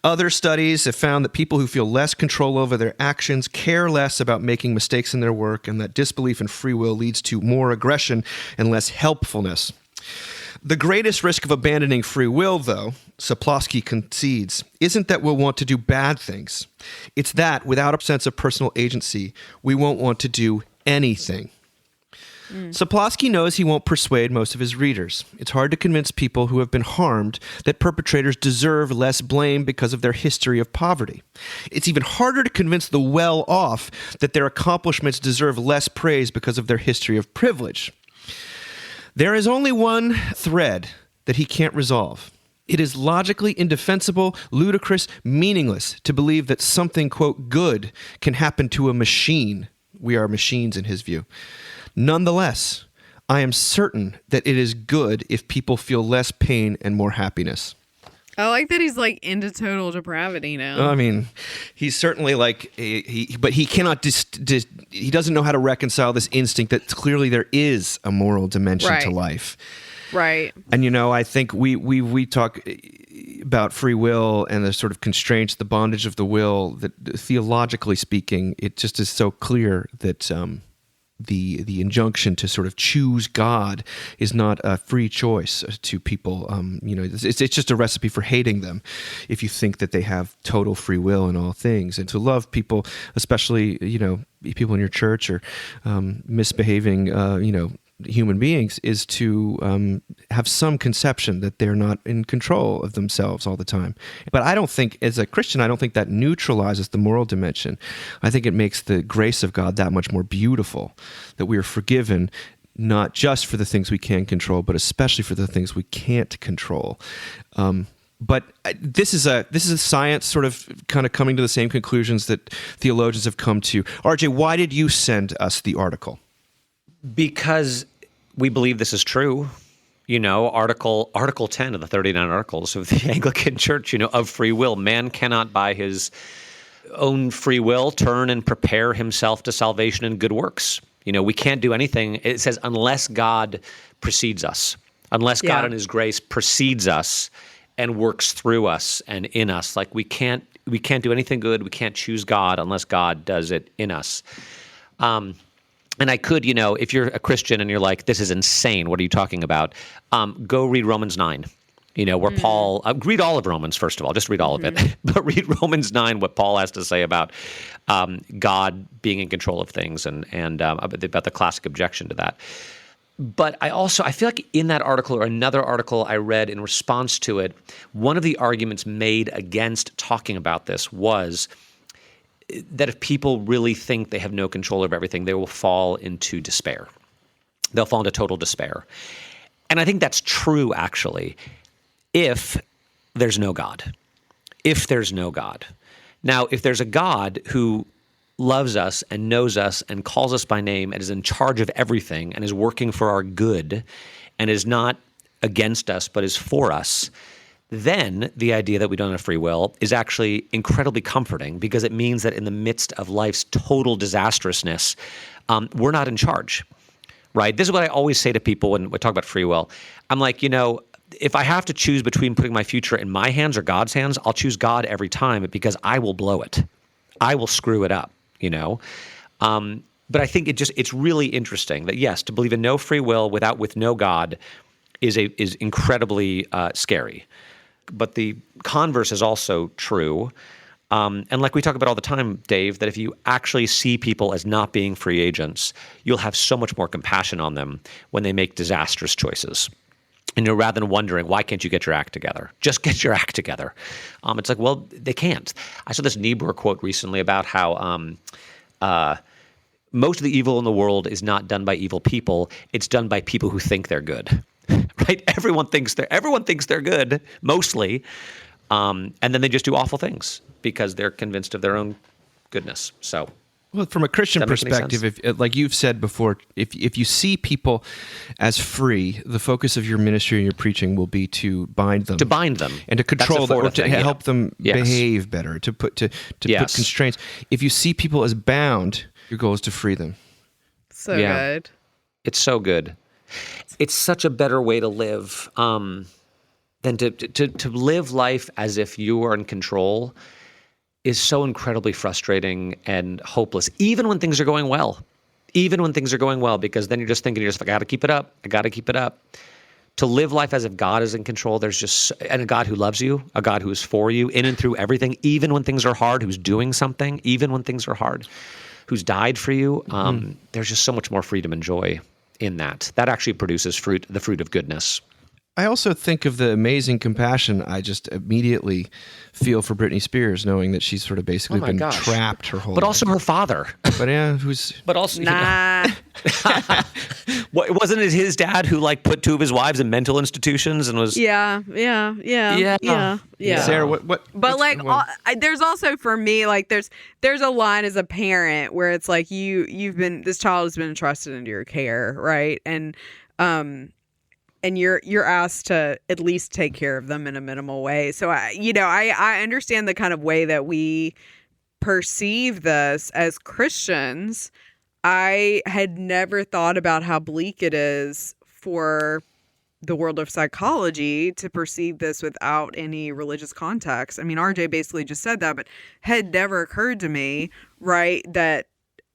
Other studies have found that people who feel less control over their actions care less about making mistakes in their work, and that disbelief in free will leads to more aggression and less helpfulness. The greatest risk of abandoning free will, though, Sapolsky concedes, isn't that we'll want to do bad things. It's that, without a sense of personal agency, we won't want to do anything. Sapolsky knows he won't persuade most of his readers. It's hard to convince people who have been harmed that perpetrators deserve less blame because of their history of poverty. It's even harder to convince the well-off that their accomplishments deserve less praise because of their history of privilege. There is only one thread that he can't resolve. It is logically indefensible, ludicrous, meaningless to believe that something, quote, good can happen to a machine. We are machines in his view. Nonetheless, I am certain that it is good if people feel less pain and more happiness. I like that he's like into total depravity now. I mean, he's certainly like, but he cannot, he doesn't know how to reconcile this instinct that clearly there is a moral dimension to life. Right. And, you know, I think we talk about free will and the sort of constraints, the bondage of the will, that theologically speaking, it just is so clear that the injunction to sort of choose God is not a free choice to people. You know, it's just a recipe for hating them if you think that they have total free will in all things. And to love people, especially, you know, people in your church or misbehaving, you know, human beings, is to have some conception that they're not in control of themselves all the time. But I don't think, as a Christian, I don't think that neutralizes the moral dimension. I think it makes the grace of God that much more beautiful, that we are forgiven not just for the things we can control, but especially for the things we can't control. But this is a science sort of kind of coming to the same conclusions that theologians have come to. RJ, why did you send us the article? Because we believe this is true. You know, Article 10 of the 39 Articles of the Anglican Church, you know, of free will. Man cannot by his own free will turn and prepare himself to salvation and good works. You know, we can't do anything. It says unless God precedes us, unless God in his grace precedes us and works through us and in us. Like we can't do anything good. We can't choose God unless God does it in us. And I could, you know, if you're a Christian and you're like, this is insane, what are you talking about? Go read Romans 9, you know, where Paul, read all of Romans, first of all, just read all of it. But read Romans 9, what Paul has to say about God being in control of things and about the classic objection to that. But I feel like in that article or another article I read in response to it, one of the arguments made against talking about this was that if people really think they have no control over everything, they will fall into despair. They'll fall into total despair. And I think that's true, actually, if there's no God. If there's no God. Now, if there's a God who loves us and knows us and calls us by name and is in charge of everything and is working for our good and is not against us but is for us, then the idea that we don't have free will is actually incredibly comforting because it means that in the midst of life's total disastrousness, we're not in charge, right? This is what I always say to people when we talk about free will. I'm like, you know, if I have to choose between putting my future in my hands or God's hands, I'll choose God every time because I will blow it. I will screw it up, But I think it's really interesting that, yes, to believe in no free will with no God is incredibly scary. But the converse is also true. And like we talk about all the time, Dave, that if you actually see people as not being free agents, you'll have so much more compassion on them when they make disastrous choices. And rather than wondering, why can't you get your act together? Just get your act together. It's like, well, they can't. I saw this Niebuhr quote recently about how most of the evil in the world is not done by evil people. It's done by people who think they're good. Right? Everyone thinks they're good, mostly. And then they just do awful things because they're convinced of their own goodness. So, well, from a Christian perspective, if, like you've said before, if you see people as free, the focus of your ministry and your preaching will be to bind them, and to control them, or to help them behave better, to put constraints. If you see people as bound, your goal is to free them. So good. It's so good. It's such a better way to live than to live life as if you are in control. Is so incredibly frustrating and hopeless, even when things are going well. Because then you're just thinking, I got to keep it up. To live life as if God is in control, and a God who loves you, a God who is for you in and through everything, even when things are hard, who's doing something, even when things are hard, who's died for you. There's just so much more freedom and joy in that. That actually produces the fruit of goodness. I also think of the amazing compassion I just immediately feel for Britney Spears, knowing that she's sort of basically been trapped her whole life. But also her father. But also, wasn't it his dad who put two of his wives in mental institutions and was? Yeah. Sarah, what? But there's also for me there's a line as a parent where it's like this child has been entrusted into your care, right? And you're asked to at least take care of them in a minimal way. So I understand the kind of way that we perceive this as Christians. I had never thought about how bleak it is for the world of psychology to perceive this without any religious context. I mean, RJ basically just said that, but had never occurred to me, right, that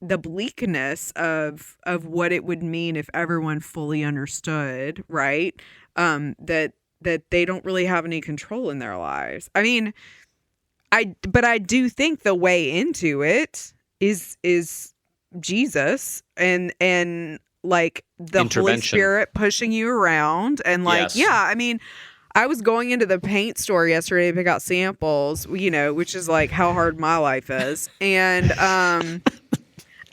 the bleakness of what it would mean if everyone fully understood, right? That they don't really have any control in their lives. I mean, but I do think the way into it is Jesus and the Holy Spirit pushing you around and I mean, I was going into the paint store yesterday to pick out samples, which is how hard my life is. And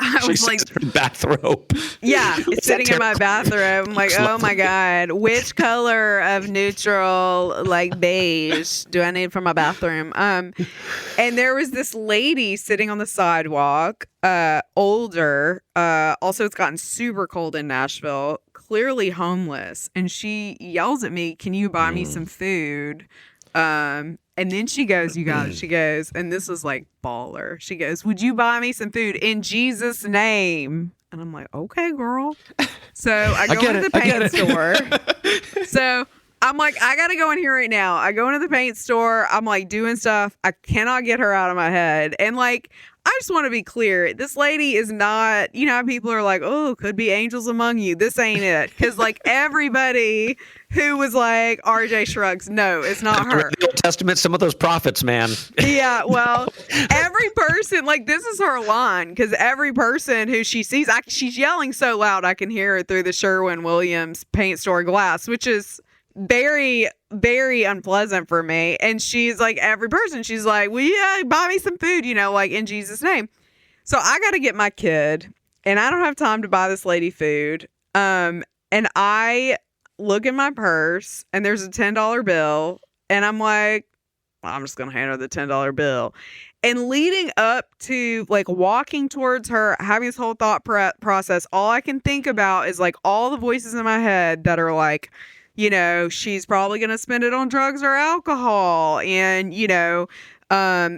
I was bathrobe. Yeah, it's sitting in my bathroom. I'm like, oh my God, which color of neutral, beige, do I need for my bathroom? And there was this lady sitting on the sidewalk, older. Also, it's gotten super cold in Nashville, clearly homeless. And she yells at me, "Can you buy me some food?" And then she goes, "You got it." She goes, and this was baller. She goes, "Would you buy me some food in Jesus' name?" And I'm like, "Okay, girl." So I go into the paint store. So I'm like, I got to go in here right now. I go into the paint store. I'm doing stuff. I cannot get her out of my head. And I just want to be clear. This lady is not, how people are "Oh, could be angels among you." This ain't it. Because everybody who was RJ shrugs. No, it's not her. The Old Testament, some of those prophets, man. Yeah, well, every person, this is her line. Because every person who she sees, she's yelling so loud I can hear her through the Sherwin-Williams paint store glass, which is very, very unpleasant for me. And she's every person, she's "Well, yeah, buy me some food, in Jesus' name." So I got to get my kid, and I don't have time to buy this lady food. And I look in my purse, and there's a $10 bill, and I'm like, I'm just going to hand her the $10 bill. And leading up to walking towards her, having this whole thought process, all I can think about is all the voices in my head that are she's probably going to spend it on drugs or alcohol. And,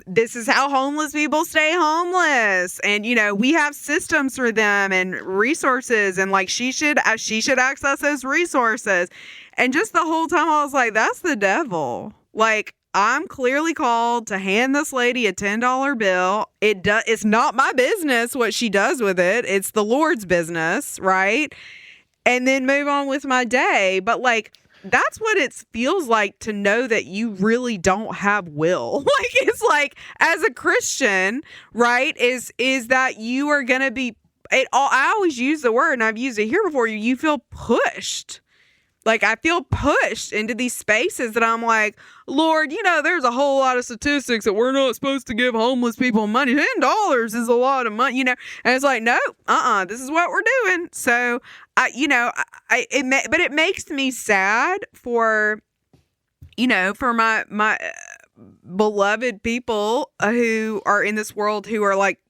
this is how homeless people stay homeless. And, we have systems for them and resources. And she should access those resources. And just the whole time I was like, that's the devil. Like, I'm clearly called to hand this lady a $10 bill. It's not my business what she does with it. It's the Lord's business, right? And then move on with my day. But like, that's what it feels like to know that you really don't have will. Like, it's like, as a Christian, right, is that you are going to be, I always use the word, and I've used it here before, you feel pushed. Like, I feel pushed into these spaces that I'm like, Lord, there's a whole lot of statistics that we're not supposed to give homeless people money. $10 is a lot of money, And it's like, no, this is what we're doing. So, but it makes me sad for my beloved people who are in this world who are like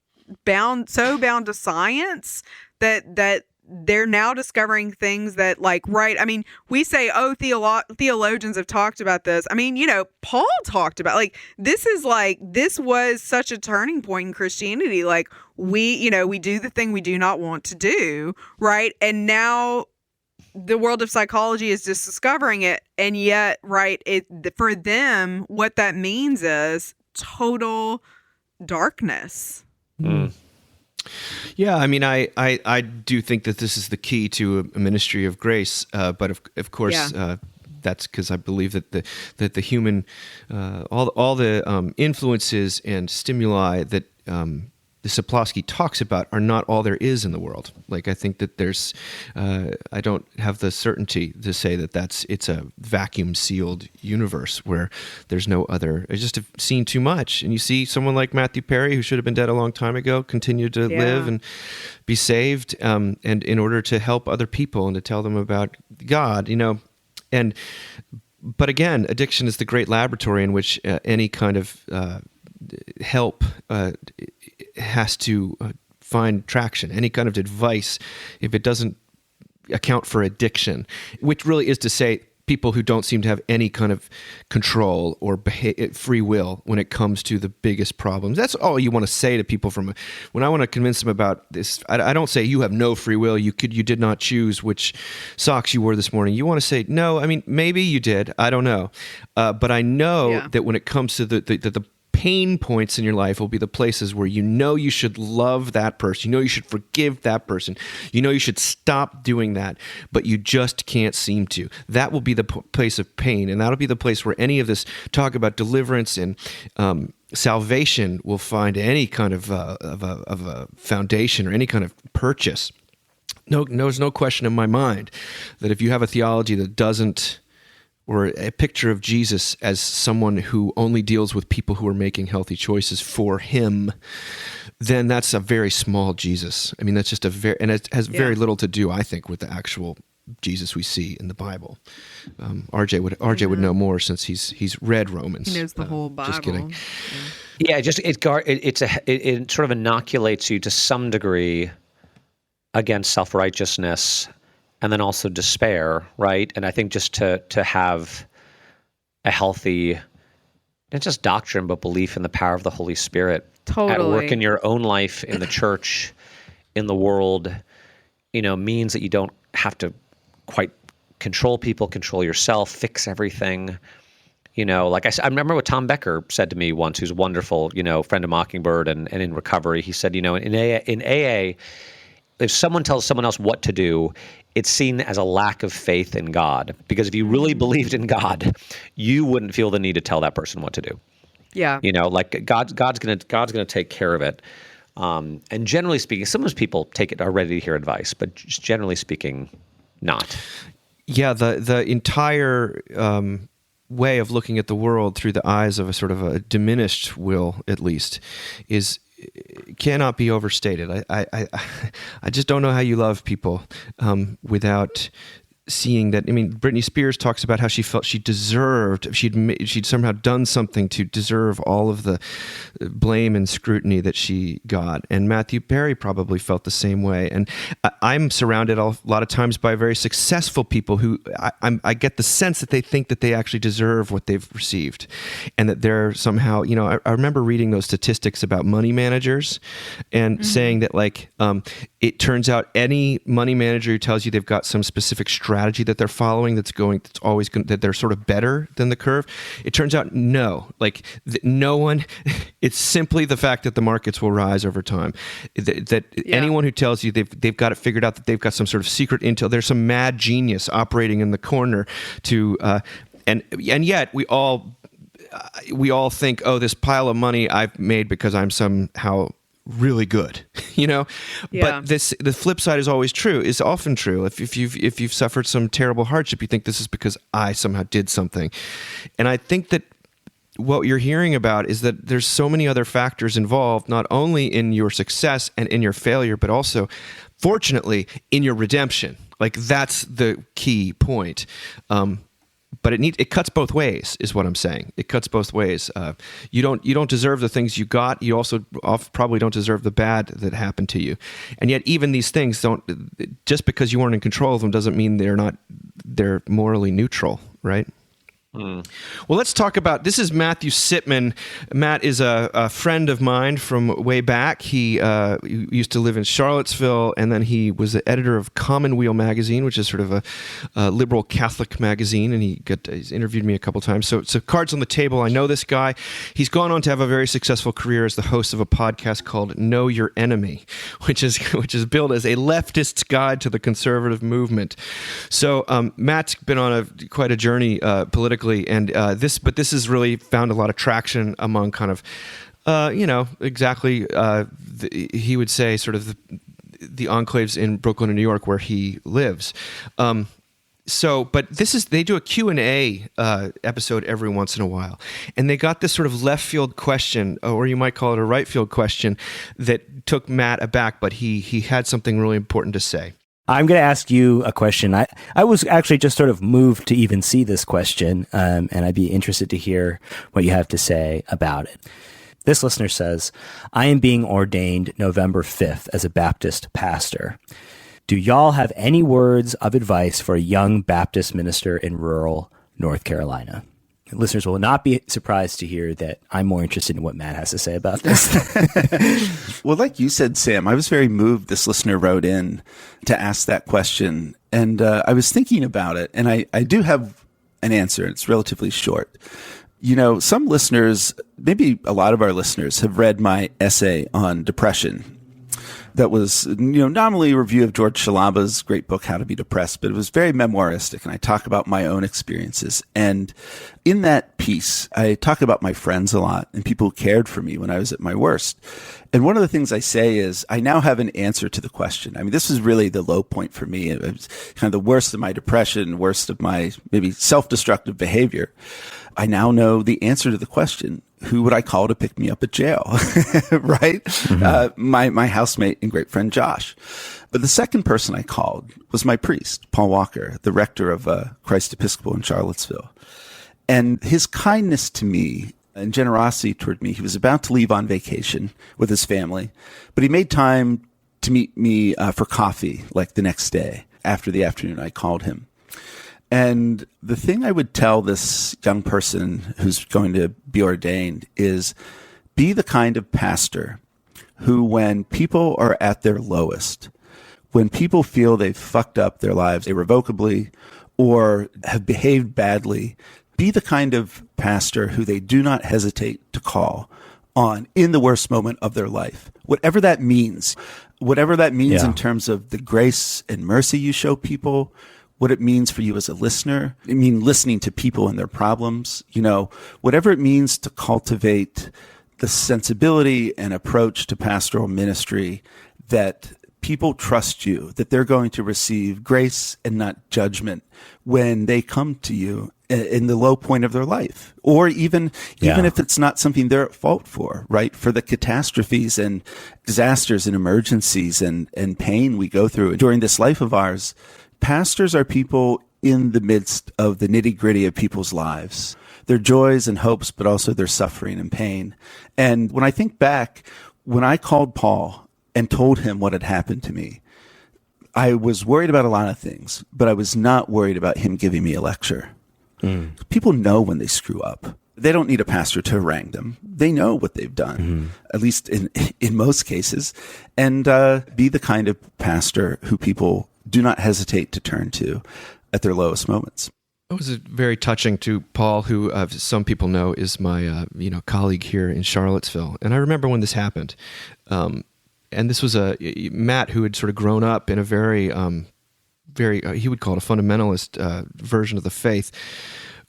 bound to science that they're now discovering things that, like, right, I mean, we say, theologians have talked about this. I mean, Paul talked about, like, this was such a turning point in Christianity. Like, we do the thing we do not want to do, right? And now the world of psychology is just discovering it. And yet, right, for them, what that means is total darkness. Mm. Yeah, I mean, I do think that this is the key to a ministry of grace, but of course, that's because I believe that the human, all the influences and stimuli that the Sapolsky talks about are not all there is in the world. Like, I think that there's, I don't have the certainty to say that it's a vacuum sealed universe where there's no other. I just have seen too much. And you see someone like Matthew Perry, who should have been dead a long time ago, continue to live and be saved, and in order to help other people and to tell them about God, but again, addiction is the great laboratory in which any kind of help has to find traction. Any kind of advice, if it doesn't account for addiction, which really is to say people who don't seem to have any kind of control or free will when it comes to the biggest problems. That's all you want to say to people when I want to convince them about this. I don't say you have no free will. You did not choose which socks you wore this morning. You want to say, no, I mean, maybe you did. I don't know. But I know that when it comes to the pain points in your life will be the places where you should love that person, you should forgive that person, you should stop doing that, but you just can't seem to. That will be the place of pain, and that'll be the place where any of this talk about deliverance and salvation will find any kind of a foundation or any kind of purchase. No, there's no question in my mind that if you have a theology that doesn't, or a picture of Jesus as someone who only deals with people who are making healthy choices for him, then that's a very small Jesus. I mean, that's just and it has very little to do, I think, with the actual Jesus we see in the Bible. RJ would know more since he's read Romans. He knows the whole Bible. Just kidding. Yeah, it sort of inoculates you to some degree against self-righteousness. And then also despair, right? And I think just to have a healthy, not just doctrine, but belief in the power of the Holy Spirit at work in your own life, in the church, in the world, means that you don't have to quite control people, control yourself, fix everything. Like I remember what Tom Becker said to me once, who's a wonderful, friend of Mockingbird and in recovery. He said, in AA, if someone tells someone else what to do, it's seen as a lack of faith in God. Because if you really believed in God, you wouldn't feel the need to tell that person what to do. Yeah. Like God's gonna take care of it. And generally speaking, sometimes people are ready to hear advice, but just generally speaking, not. Yeah, the entire way of looking at the world through the eyes of a sort of a diminished will, at least, cannot be overstated. I just don't know how you love people without seeing that. I mean, Britney Spears talks about how she felt she'd somehow done something to deserve all of the blame and scrutiny that she got. And Matthew Perry probably felt the same way. And I'm surrounded a lot of times by very successful people who I get the sense that they think that they actually deserve what they've received, and that they're somehow, I remember reading those statistics about money managers and saying that, like, It turns out any money manager who tells you they've got some specific strategy that they're following that's always going, that they're sort of better than the curve. It turns out no, no one. It's simply the fact that the markets will rise over time. That anyone who tells you they've got it figured out, that they've got some sort of secret intel, there's some mad genius operating in the corner to, and yet we all think, oh, this pile of money I've made because I'm somehow really good, But the flip side is always true. Is often true. If you've suffered some terrible hardship, you think this is because I somehow did something, and I think that what you're hearing about is that there's so many other factors involved, not only in your success and in your failure, but also, fortunately, in your redemption. Like, that's the key point. But it cuts both ways, is what I'm saying. It cuts both ways. You don't deserve the things you got. You also probably don't deserve the bad that happened to you. And yet, even these things don't. Just because you weren't in control of them doesn't mean they're morally neutral, right? Well, let's talk about, this is Matthew Sitman. Matt is a friend of mine from way back. He used to live in Charlottesville, and then he was the editor of Commonweal magazine, which is sort of a liberal Catholic magazine, and he's interviewed me a couple times. So cards on the table. I know this guy. He's gone on to have a very successful career as the host of a podcast called Know Your Enemy, which is billed as a leftist's guide to the conservative movement. So Matt's been on quite a journey politically. And this has really found a lot of traction among kind of, he would say sort of the enclaves in Brooklyn and New York where he lives. But they do a Q&A episode every once in a while. And they got this sort of left field question, or you might call it a right field question, that took Matt aback, but he had something really important to say. I'm going to ask you a question. I was actually just sort of moved to even see this question, and I'd be interested to hear what you have to say about it. This listener says, I am being ordained November 5th as a Baptist pastor. Do y'all have any words of advice for a young Baptist minister in rural North Carolina? Listeners will not be surprised to hear that I'm more interested in what Matt has to say about this. Well, like you said, Sam, I was very moved this listener wrote in to ask that question. And I was thinking about it, and I do have an answer. It's relatively short. Some listeners, maybe a lot of our listeners, have read my essay on depression. That was, nominally a review of George Shalaba's great book, How to Be Depressed, but it was very memoiristic, and I talk about my own experiences. And in that piece, I talk about my friends a lot and people who cared for me when I was at my worst. And one of the things I say is, I now have an answer to the question. I mean, this was really the low point for me. It was kind of the worst of my depression, worst of my maybe self-destructive behavior. I now know the answer to the question. Who would I call to pick me up at jail? Right? Mm-hmm. My housemate and great friend, Josh. But the second person I called was my priest, Paul Walker, the rector of Christ Episcopal in Charlottesville. And his kindness to me and generosity toward me, he was about to leave on vacation with his family, but he made time to meet me for coffee like the next day after the afternoon I called him. And the thing I would tell this young person who's going to be ordained is be the kind of pastor who, when people are at their lowest, when people feel they've fucked up their lives irrevocably or have behaved badly, be the kind of pastor who they do not hesitate to call on in the worst moment of their life. Whatever that means in terms of the grace and mercy you show people, what it means for you as a listener. I mean, listening to people and their problems, whatever it means to cultivate the sensibility and approach to pastoral ministry that people trust you, that they're going to receive grace and not judgment when they come to you in the low point of their life, or even if it's not something they're at fault for, right? For the catastrophes and disasters and emergencies and pain we go through during this life of ours. Pastors are people in the midst of the nitty-gritty of people's lives, their joys and hopes, but also their suffering and pain. And when I think back, when I called Paul and told him what had happened to me, I was worried about a lot of things, but I was not worried about him giving me a lecture. People know when they screw up. They don't need a pastor to harangue them. They know what they've done, at least in most cases, and be the kind of pastor who people do not hesitate to turn to at their lowest moments. It was very touching to Paul, who some people know is my colleague here in Charlottesville. And I remember when this happened, and this was Matt who had sort of grown up in a very he would call it a fundamentalist version of the faith,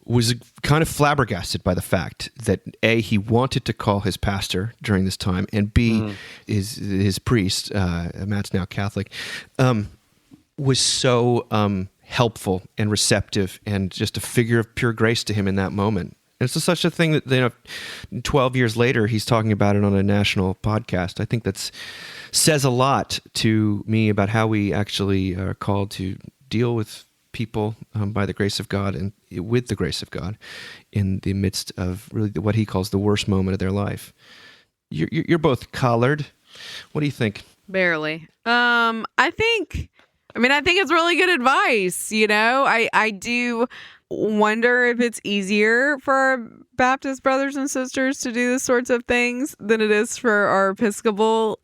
was kind of flabbergasted by the fact that A, he wanted to call his pastor during this time, and B, his priest, Matt's now Catholic, was so helpful and receptive and just a figure of pure grace to him in that moment. And it's such a thing that 12 years later, he's talking about it on a national podcast. I think that says a lot to me about how we actually are called to deal with people by the grace of God and with the grace of God in the midst of really what he calls the worst moment of their life. You're both collared. What do you think? Barely. I think it's really good advice. I do wonder if it's easier for our Baptist brothers and sisters to do this sorts of things than it is for our Episcopal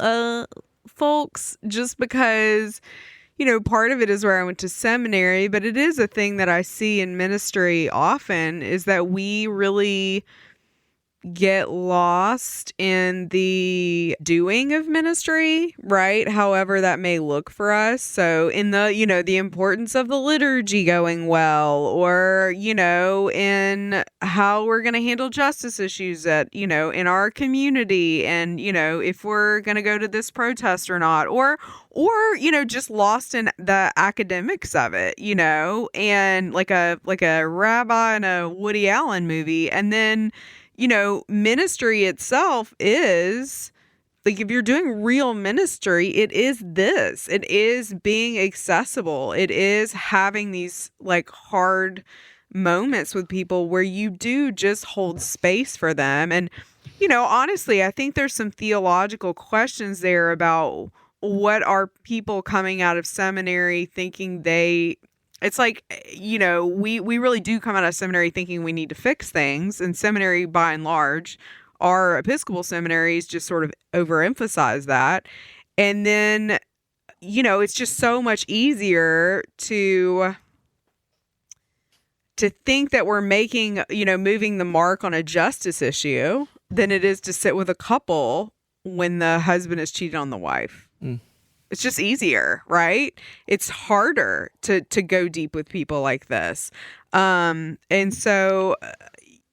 folks, just because part of it is where I went to seminary, but it is a thing that I see in ministry often, is that we really get lost in the doing of ministry, right? However that may look for us. So in the importance of the liturgy going well, or, in how we're going to handle justice issues in our community, and, if we're going to go to this protest or not, or, just lost in the academics of it, and like a rabbi in a Woody Allen movie. And then, ministry itself is like, if you're doing real ministry, it is this. It is being accessible. It is having these like hard moments with people where you do just hold space for them. And, honestly, I think there's some theological questions there about what are people coming out of seminary thinking it's like, we really do come out of seminary thinking we need to fix things. And seminary, by and large, our Episcopal seminaries just sort of overemphasize that. And then, it's just so much easier to think that we're making, moving the mark on a justice issue than it is to sit with a couple when the husband has cheated on the wife. It's just easier, right? It's harder to go deep with people like this. And so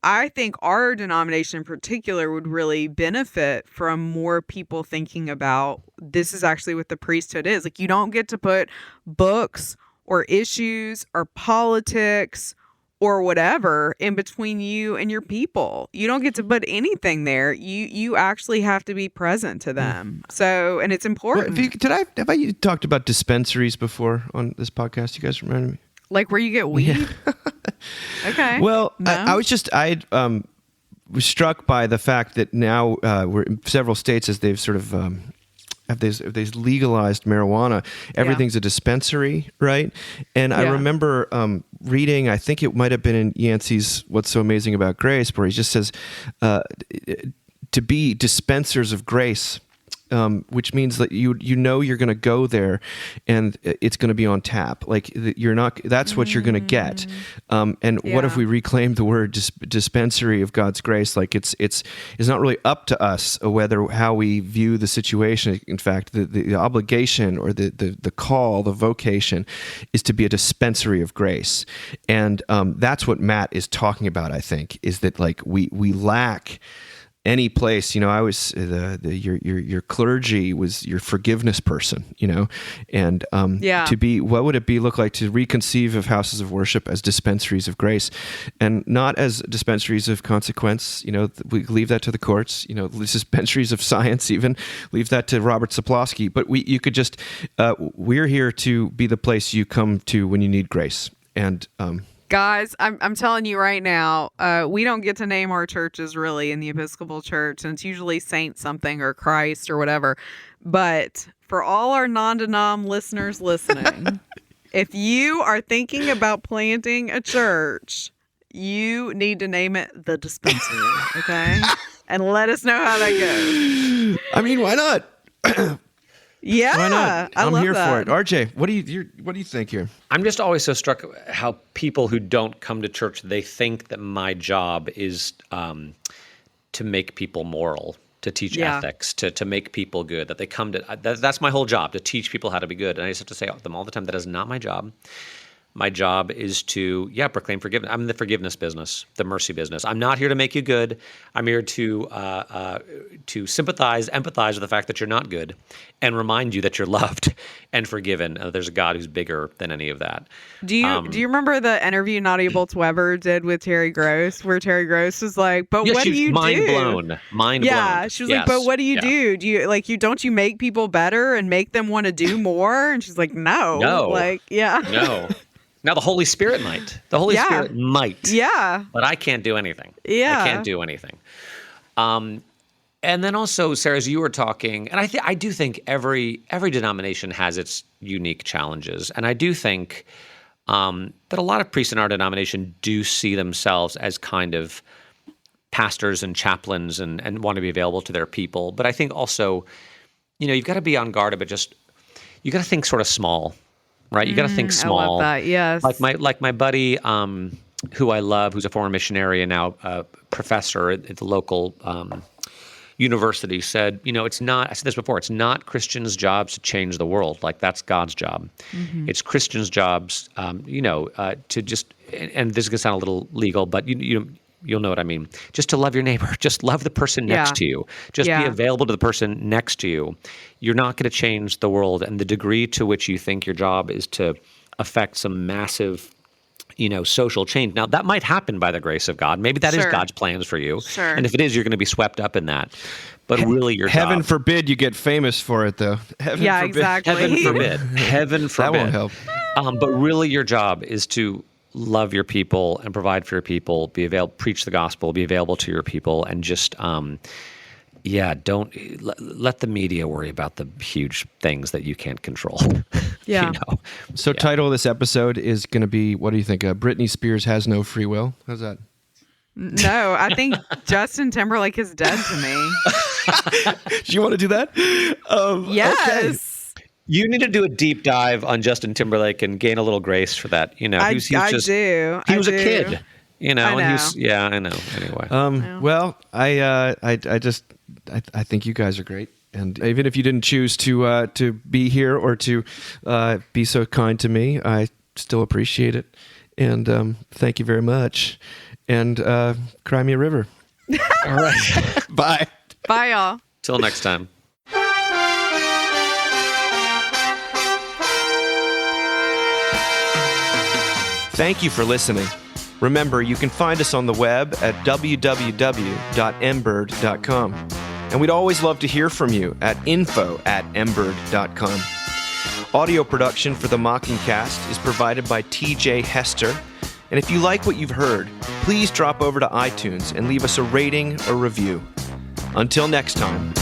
I think our denomination in particular would really benefit from more people thinking about this is actually what the priesthood is. Like, you don't get to put books or issues or politics or whatever in between you and your people. You don't get to put anything there. You actually have to be present to them. So, and it's important. Well, have I talked about dispensaries before on this podcast? You guys remember me? Like where you get weed? Yeah. Okay. Well, No? I was struck by the fact that now we're in several states, as they've sort of have they legalized marijuana, everything's a dispensary, right? And I remember reading, I think it might have been in Yancey's What's So Amazing About Grace, where he just says to be dispensers of grace, which means that you're going to go there and it's going to be on tap. Like, that's what you're going to get. And what if we reclaim the word dispensary of God's grace? Like, it's not really up to us how we view the situation. In fact, the obligation or the call, the vocation is to be a dispensary of grace. And that's what Matt is talking about, I think, is that like we lack any place. I was your clergy was your forgiveness person, and to be, what would it look like to reconceive of houses of worship as dispensaries of grace, and not as dispensaries of consequence. We leave that to the courts. Dispensaries of science, even leave that to Robert Sapolsky. But you could just we're here to be the place you come to when you need grace. And guys, I'm telling you right now, we don't get to name our churches really in the Episcopal Church, and it's usually Saint something or Christ or whatever. But for all our non-denom listeners listening, if you are thinking about planting a church, you need to name it the dispensary, okay? And let us know how that goes. I mean, why not? Yeah, Why not? I I'm love here that. for it. RJ, what do you think here? I'm just always so struck how people who don't come to church, they think that my job is to make people moral, to teach ethics, to make people good, that they come to, that's my whole job, to teach people how to be good. And I just have to say to them all the time, that is not my job. My job is to, proclaim forgiveness. I'm in the forgiveness business, the mercy business. I'm not here to make you good. I'm here to sympathize, empathize with the fact that you're not good, and remind you that you're loved and forgiven. There's a God who's bigger than any of that. Do you remember the interview Nadia Bolz-Weber did with Terry Gross, where Terry Gross was like, "But what do you mind do?" blown. Mind yeah, blown. she was like, "But what do you do? Do you don't you make people better and make them want to do more?" And she's like, "No, no." Now the Holy Spirit might. The Holy Spirit might. Yeah. But I can't do anything. Yeah. I can't do anything. And then also, Sarah, as you were talking, and I do think every denomination has its unique challenges, and I do think that a lot of priests in our denomination do see themselves as kind of pastors and chaplains and want to be available to their people. But I think also, you've got to be on guard about you got to think sort of small. Right, you got to think small. I love that. Yes, like my buddy, who I love, who's a former missionary and now a professor at the local university, said, it's not. I said this before. It's not Christians' jobs to change the world. Like, that's God's job. Mm-hmm. It's Christians' jobs, to just. And this is gonna sound a little legal, but you'll know what I mean. Just to love your neighbor. Just love the person next to you. Just be available to the person next to you. You're not going to change the world. And the degree to which you think your job is to affect some massive, social change. Now, that might happen by the grace of God. Maybe that is God's plans for you. Sure. And if it is, you're going to be swept up in that. But really, your Heaven job, forbid you get famous for it, though. Heaven forbid. Exactly. Heaven forbid. Heaven forbid. That won't help. But really, your job is to love your people and provide for your people, be available, preach the gospel, be available to your people, and just, don't let the media worry about the huge things that you can't control. Yeah. So title of this episode is going to be, what do you think? Britney Spears has no free will? How's that? No, I think Justin Timberlake is dead to me. Do you want to do that? Yes. Okay. You need to do a deep dive on Justin Timberlake and gain a little grace for that. I do. He was a kid, I know. and I know. Anyway. Well, I think you guys are great. And even if you didn't choose to be here or to be so kind to me, I still appreciate it. And thank you very much. And cry me a river. All right. Bye. Bye, y'all. Till next time. Thank you for listening. Remember, you can find us on the web at www.mbird.com. And we'd always love to hear from you at info@mbird.com. Audio production for the Mockingcast is provided by TJ Hester. And if you like what you've heard, please drop over to iTunes and leave us a rating or review. Until next time.